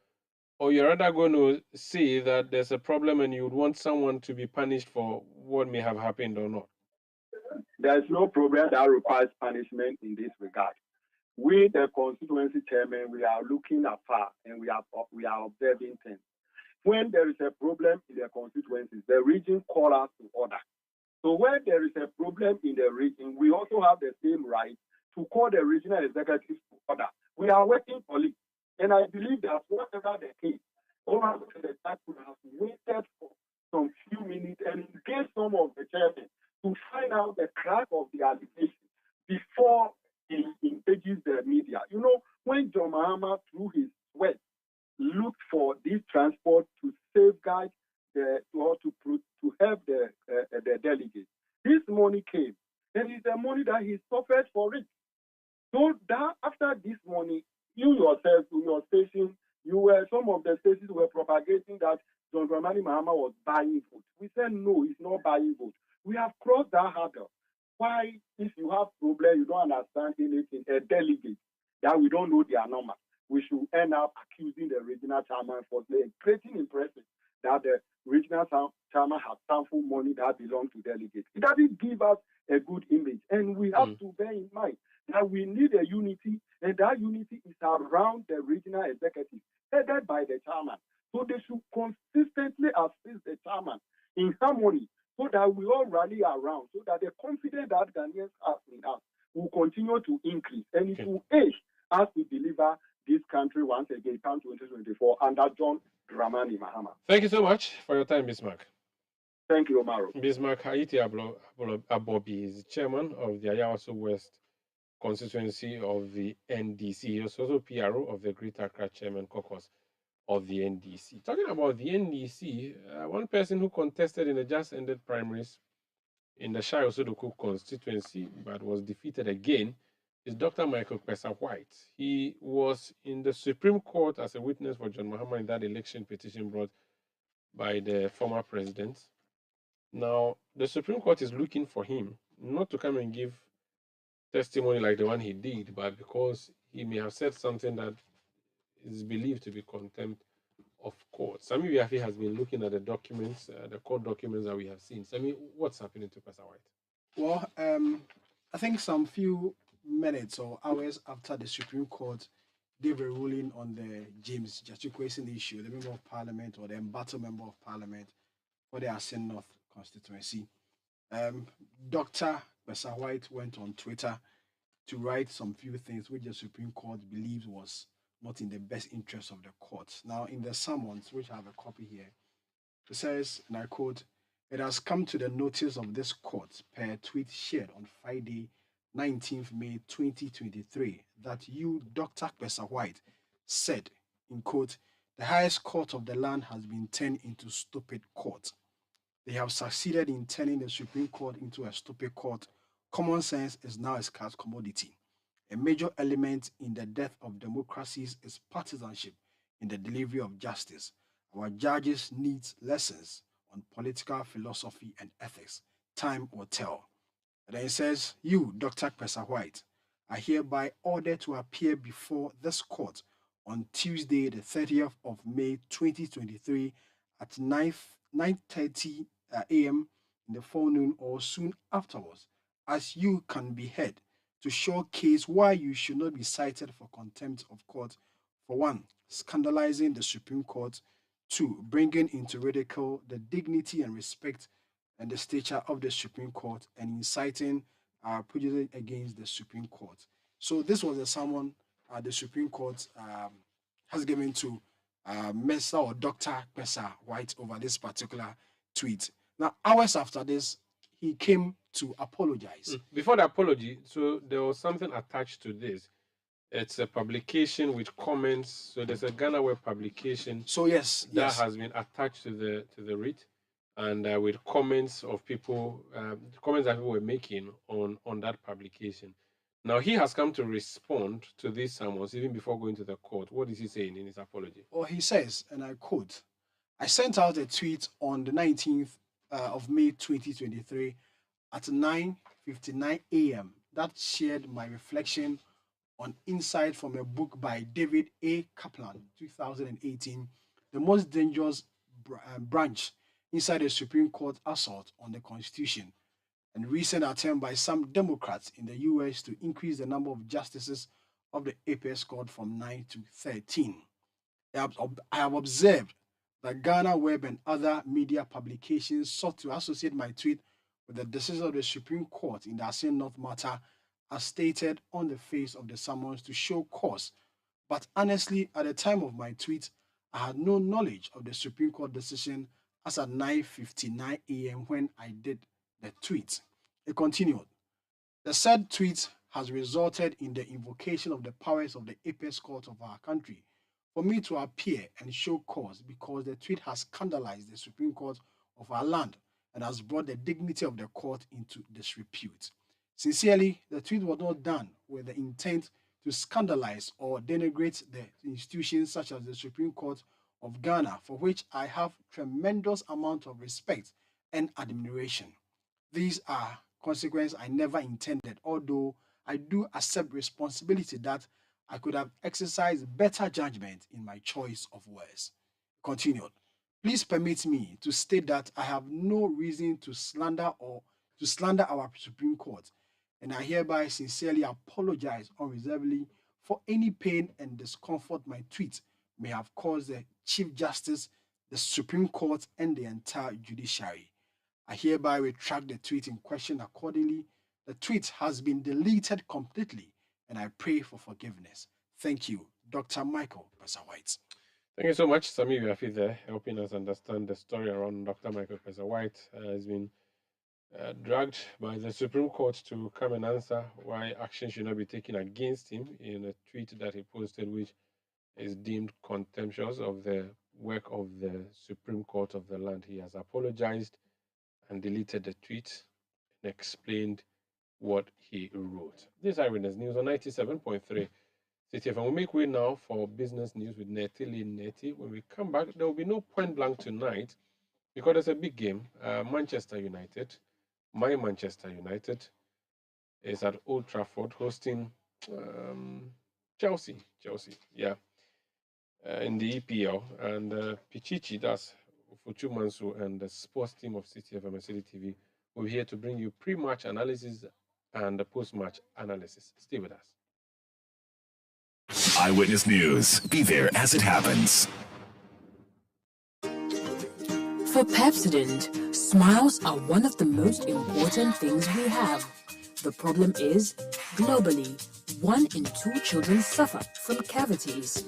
you're rather going to say that there's a problem and you would want someone to be punished for what may have happened or not? There's no problem that requires punishment in this regard. We, the constituency chairman, we are looking afar and we are observing things. When there is a problem in the constituencies, the region calls us to order. So when there is a problem in the region, we also have the same right to call the regional executives to order. We are working colleagues. And I believe that whatever the case, over the time could have waited for some few minutes and engage some of the chairmen to find out the crack of the allegation before he engages the media. You know, when John Mahama, through his sweat, looked for this transport to safeguard to help the delegates, this money came. And it's the money that he suffered for it. So that after this money, you yourself, to your station, some of the stations were propagating that John Dramani Mahama was buying votes. We said, no, he's not buying votes. We have crossed that hurdle. Why, if you have problem, you don't understand anything, a delegate, that we don't know their number, we should end up accusing the regional chairman for creating impression that the regional chairman has harmful money that belongs to delegates. It doesn't give us a good image. And we have to bear in mind that we need a unity, and that unity is around the regional executive, headed by the chairman. So they should consistently assist the chairman in harmony so that we all rally around, so that the confidence that Ghanaians have in us will continue to increase, and it will aid us to deliver this country once again, come 2024, under John Dramani Mahama. Thank you so much for your time, Bismarck. Thank you, Omaro. Bismarck Haiti Abobi is the chairman of the Ayawaso West constituency of the NDC. He is also PRO of the Greater Accra Chairman Caucus of the NDC. Talking about the NDC, one person who contested in the just ended primaries in the Shai Osodoku constituency but was defeated again is Dr. Michael Pesa White. He was in the Supreme Court as a witness for John Mahama in that election petition brought by the former president. Now, the Supreme Court is looking for him not to come and give testimony like the one he did, but because he may have said something that is believed to be contempt of court. Sami Biafi has been looking at the documents, the court documents that we have seen. Sami, what's happening to Pesa White? Well, I think some few minutes or hours after the Supreme Court gave a ruling on the James Jachukwesin issue, the Member of Parliament or the embattled Member of Parliament for the Asen North constituency, Dr. Pesa White went on Twitter to write some few things which the Supreme Court believes was not in the best interest of the court. Now, in the summons, which I have a copy here, it says, and I quote, "It has come to the notice of this court per tweet shared on Friday, 19th May 2023, that you, Dr. Pesa White, said, in quote, the highest court of the land has been turned into stupid court. They have succeeded in turning the Supreme Court into a stupid court. Common sense is now a scarce commodity. A major element in the death of democracies is partisanship in the delivery of justice. Our judges need lessons on political philosophy and ethics. Time will tell." And then it says, "You, Dr. Pesa White, are hereby ordered to appear before this court on Tuesday, the 30th of May 2023 at 9:30 a.m. in the forenoon or soon afterwards as you can be heard to showcase why you should not be cited for contempt of court. For one, scandalizing the Supreme Court. Two, bringing into ridicule the dignity and respect and the stature of the Supreme Court and inciting prejudice against the Supreme Court. So this was a summon the Supreme Court has given to Mesa or Dr. Pesa White over this particular tweet. Now, hours after this, he came to apologize. Before the apology, so there was something attached to this. It's a publication with comments. So there's a Ghana Web publication. So yes, that has been attached to the writ, and with comments of people, comments that people were making on that publication. Now he has come to respond to these summons even before going to the court. What is he saying in his apology? Well, he says, and I quote, "I sent out a tweet on the 19th of May 2023 at 9:59 a.m. that shared my reflection on insight from a book by David A. Kaplan, 2018, The Most Dangerous Branch Inside the Supreme Court Assault on the Constitution, and recent attempt by some Democrats in the U.S. to increase the number of justices of the apex court from 9 to 13. I have observed that Ghana Web and other media publications sought to associate my tweet with the decision of the Supreme Court in the Asin North matter as stated on the face of the summons to show cause. But honestly, at the time of my tweet, I had no knowledge of the Supreme Court decision as at 9:59 a.m. when I did the tweet." It continued, "The said tweet has resulted in the invocation of the powers of the apex court of our country for me to appear and show cause because the tweet has scandalized the Supreme Court of our land and has brought the dignity of the court into disrepute. Sincerely, the tweet was not done with the intent to scandalize or denigrate the institutions such as the Supreme Court of Ghana, for which I have tremendous amount of respect and admiration. These are consequences I never intended, although I do accept responsibility that I could have exercised better judgment in my choice of words." Continued, "Please permit me to state that I have no reason to slander our Supreme Court, and I hereby sincerely apologize unreservedly for any pain and discomfort my tweet may have caused the Chief Justice, the Supreme Court, and the entire judiciary. I hereby retract the tweet in question accordingly. The tweet has been deleted completely, and I pray for forgiveness. Thank you, Dr. Michael Pesa White." Thank you so much, Sami Yafi, there, helping us understand the story around Dr. Michael Pesa White. Has been dragged by the Supreme Court to come and answer why action should not be taken against him in a tweet that he posted, which is deemed contemptuous of the work of the Supreme Court of the land. He has apologized and deleted the tweet and explained what he wrote. This is Eyewitness News on 97.3 CTFM. We'll make way now for business news with Neti. When we come back, there will be no point blank tonight because there's a big game. Manchester United, my Manchester United, is at Old Trafford hosting Chelsea, in the EPL. And Pichichi, that's Fuchu Mansu, and the sports team of CTFM and City TV will be here to bring you pre-match analysis and the post-match analysis. Stay with us. Eyewitness News. Be there as it happens. For Pepsodent, smiles are one of the most important things we have. The problem is, globally, 1 in 2 children suffer from cavities.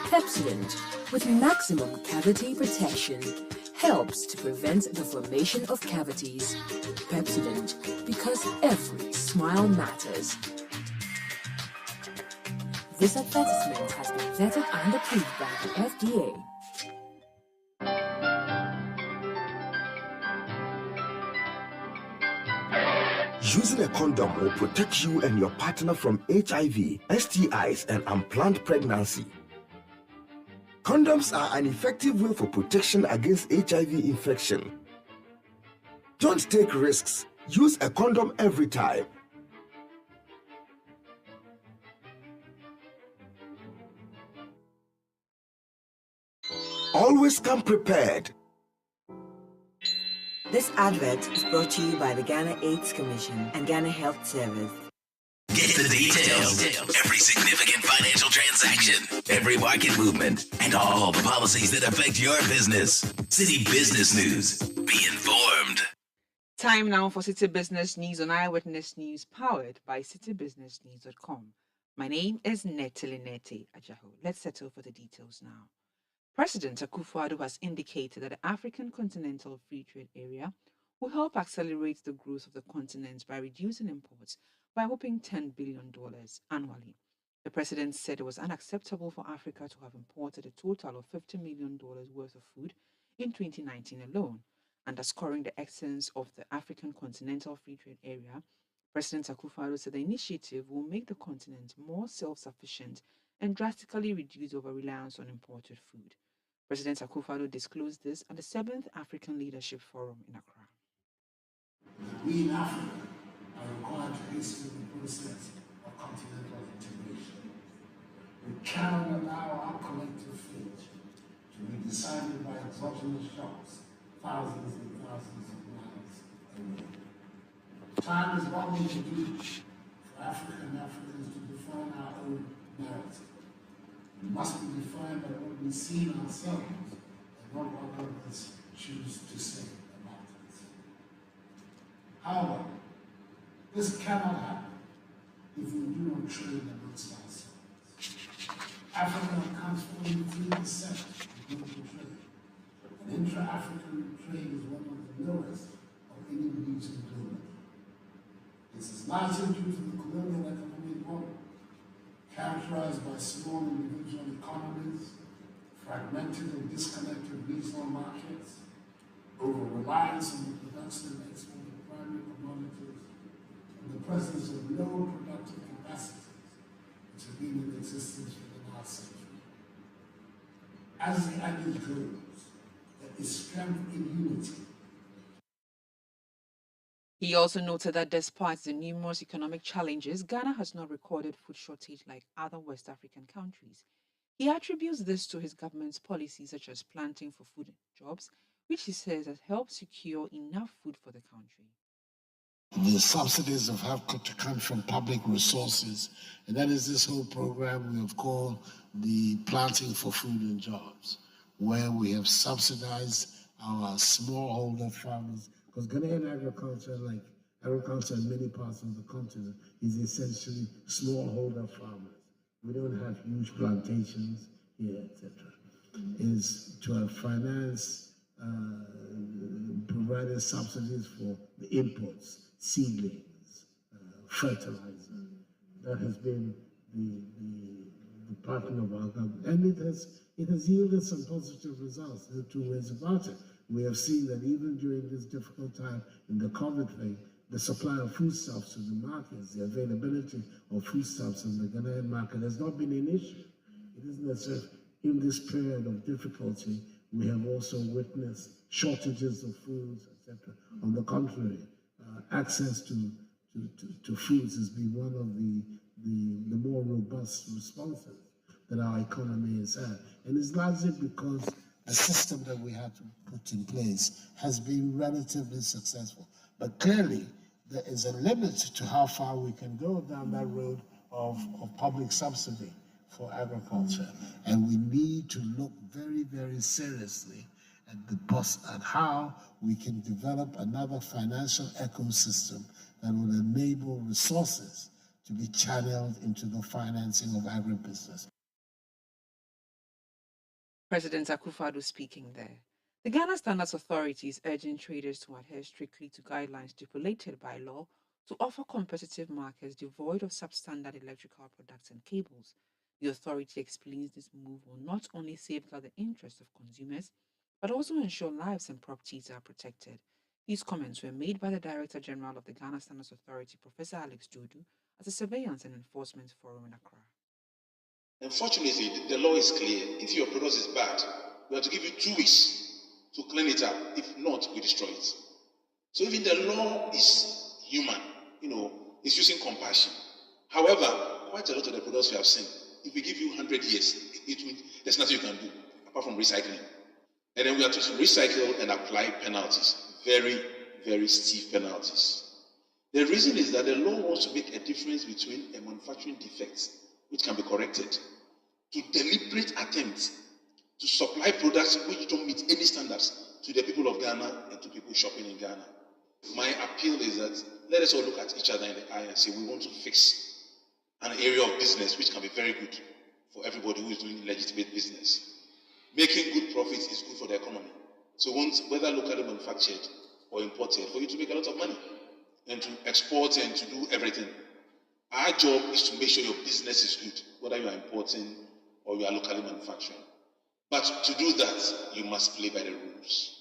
Pepsodent, with maximum cavity protection, helps to prevent the formation of cavities. Pepsodent, because every smile matters. This advertisement has been vetted and approved by the FDA. Using a condom will protect you and your partner from HIV, STIs, and unplanned pregnancy. Condoms are an effective way for protection against HIV infection. Don't take risks. Use a condom every time. Always come prepared. This advert is brought to you by the Ghana AIDS Commission and Ghana Health Service. Get the details. Every significant financial transaction, every market movement, and all the policies that affect your business. City Business News. Be informed. Time now for City Business News on Eyewitness News, powered by citybusinessnews.com. My name is Netili Neti Ajaho. Let's settle for the details now. President Akufo-Addo has indicated that the African Continental Free Trade Area will help accelerate the growth of the continent by reducing imports by whopping $10 billion annually. The president said it was unacceptable for Africa to have imported a total of $50 million worth of food in 2019 alone. Underscoring the essence of the African Continental Free Trade Area, President Akufo-Addo said the initiative will make the continent more self-sufficient and drastically reduce over-reliance on imported food. President Akufo-Addo disclosed this at the 7th African Leadership Forum in Accra. We in Africa are required to hasten the process of continental integration. We cannot allow our collective fate to be decided by exogenous shocks thousands and thousands of miles away. Time is what we can do for African Africans to define our own narrative. We must be defined by what we see in ourselves and not what others choose to say about us. However, this cannot happen if we do not trade amongst ourselves. Africa accounts for only 3% of global trade, and intra-African trade is one of the lowest of any region globally. This is largely due to the colonial economic model, characterized by small individual economies, fragmented and disconnected regional markets, over-reliance on the production and export of primary commodities, and the presence of low productive capacities which have been in existence for the last century. As the adage goes, there is strength in unity. He also noted that despite the numerous economic challenges, Ghana has not recorded food shortage like other West African countries. He attributes this to his government's policies such as planting for food jobs, which he says has helped secure enough food for the country. The subsidies have to come from public resources, and that is this whole program we have called the Planting for Food and Jobs, where we have subsidized our smallholder farmers, because Ghanaian agriculture, like agriculture in many parts of the continent, is essentially smallholder farmers. We don't have huge plantations here, etc. Is to have finance, provided subsidies for the imports, seedlings, fertilizer. That has been the pattern of our government, and it has yielded some positive results. There are two ways about it. We have seen that even during this difficult time in the COVID thing, the supply of foodstuffs to the markets, the availability of foodstuffs in the Ghanaian market has not been an issue. It isn't as if in this period of difficulty, we have also witnessed shortages of foods, etc. On the contrary, access to foods has been one of the more robust responses that our economy has had. And it's largely because the system that we had to put in place has been relatively successful. But clearly, there is a limit to how far we can go down that road of public subsidy for agriculture. And we need to look very, very seriously at how we can develop another financial ecosystem that will enable resources to be channeled into the financing of agribusiness. President Akufo-Addo speaking there. The Ghana Standards Authority is urging traders to adhere strictly to guidelines stipulated by law to offer competitive markets devoid of substandard electrical products and cables. The authority explains this move will not only safeguard the interests of consumers, but also ensure lives and properties are protected. These comments were made by the Director General of the Ghana Standards Authority, Professor Alex Dodu, at the Surveillance and Enforcement Forum in Accra. Unfortunately, the law is clear. If your product is bad, we have to give you 2 weeks to clean it up. If not, we destroy it. So even the law is human, it's using compassion. However, quite a lot of the products we have seen, if we give you 100 years, there's nothing you can do apart from recycling. And then we have to recycle and apply penalties. very, very stiff penalties. The reason is that the law wants to make a difference between a manufacturing defect, which can be corrected, to deliberate attempts to supply products which don't meet any standards to the people of Ghana and to people shopping in Ghana. My appeal is that let us all look at each other in the eye and say we want to fix an area of business which can be very good for everybody who is doing legitimate business. Making good profits is good for the economy. So once, whether locally manufactured or imported, for you to make a lot of money and to export and to do everything. Our job is to make sure your business is good, whether you are importing or you are locally manufacturing. But to do that, you must play by the rules.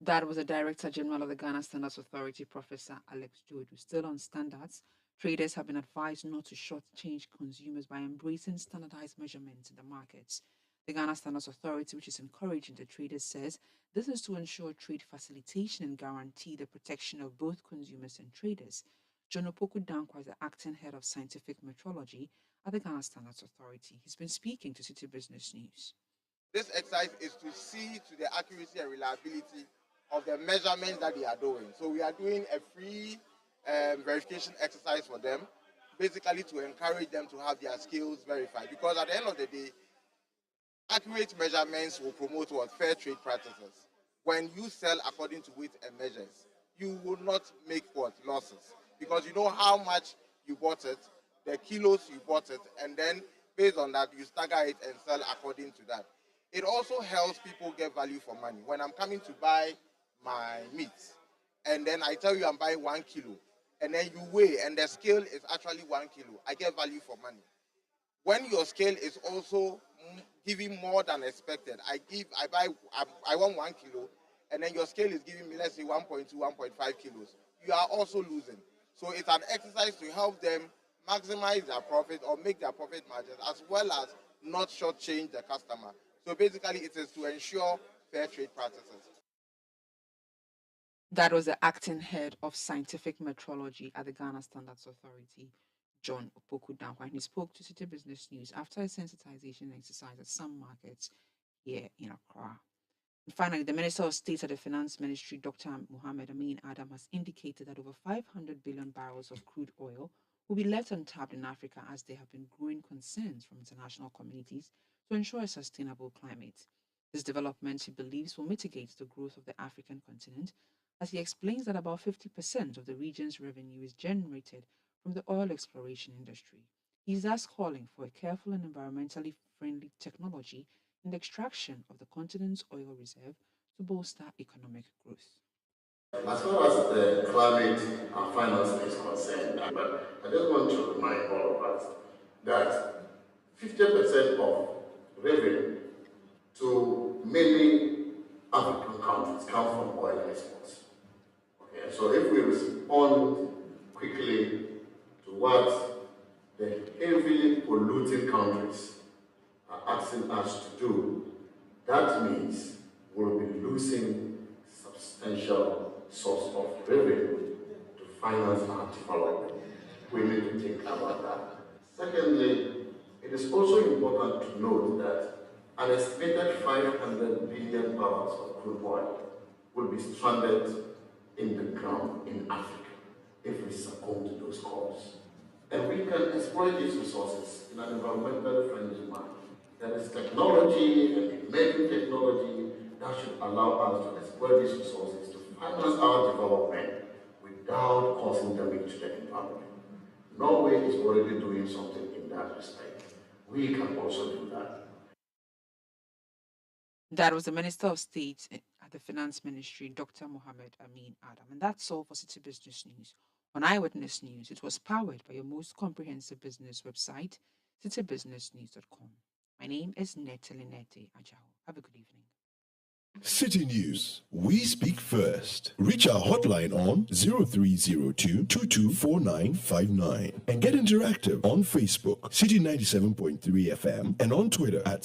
That was the Director General of the Ghana Standards Authority, Professor Alex Jodu. Still on standards, traders have been advised not to shortchange consumers by embracing standardized measurements in the markets. The Ghana Standards Authority, which is encouraging the traders, says this is to ensure trade facilitation and guarantee the protection of both consumers and traders. John Opoku Dankwa is the acting head of scientific metrology at the Ghana Standards Authority. He's been speaking to City Business News. This exercise is to see to the accuracy and reliability of the measurements that they are doing. So we are doing a free verification exercise for them, basically to encourage them to have their skills verified. Because at the end of the day, accurate measurements will promote fair trade practices. When you sell according to weight and measures, you will not make losses, because you know how much you bought it, the kilos you bought it, and then based on that, you stagger it and sell according to that. It also helps people get value for money. When I'm coming to buy my meat, and then I tell you I'm buying 1 kilo, and then you weigh, and the scale is actually 1 kilo, I get value for money. When your scale is also giving more than expected, I want 1 kilo, and then your scale is giving me, let's say, 1.2, 1.5 kilos, you are also losing. So it's an exercise to help them maximize their profit or make their profit margins, as well as not shortchange the customer. So basically, it is to ensure fair trade practices. That was the acting head of scientific metrology at the Ghana Standards Authority, John Opoku Dankwa. He spoke to City Business News after a sensitization exercise at some markets here in Accra. And finally, the Minister of State at the Finance Ministry, Dr. Mohammed Amin Adam, has indicated that over 500 billion barrels of crude oil will be left untapped in Africa, as there have been growing concerns from international communities to ensure a sustainable climate. This development, he believes, will mitigate the growth of the African continent, as he explains that about 50% of the region's revenue is generated from the oil exploration industry. He is thus calling for a careful and environmentally friendly technology in the extraction of the continent's oil reserve to bolster economic growth. As far as the climate and finance is concerned, I just want to remind all of us that 50% of revenue to many African countries come from oil exports. Okay, so if we respond quickly to what the heavily polluting countries are asking us to do, that means we'll be losing substantial source of revenue to finance our development. We need to think about that. Secondly, it is also important to note that an estimated 500 billion barrels of crude oil will be stranded in the ground in Africa if we succumb to those calls. And we can exploit these resources in an environmentally friendly manner. There is technology and emerging technology that should allow us to exploit these resources to finance our development without causing damage to the environment. Norway is already doing something in that respect. We can also do that. That was the Minister of State at the Finance Ministry, Dr. Mohammed Amin Adam. And that's all for City Business News. On Eyewitness News, it was powered by your most comprehensive business website, citybusinessnews.com. My name is Netalinete Ajaho. Have a good evening. City News. We speak first. Reach our hotline on 0302-224959 and get interactive on Facebook, City 97.3 FM, and on Twitter at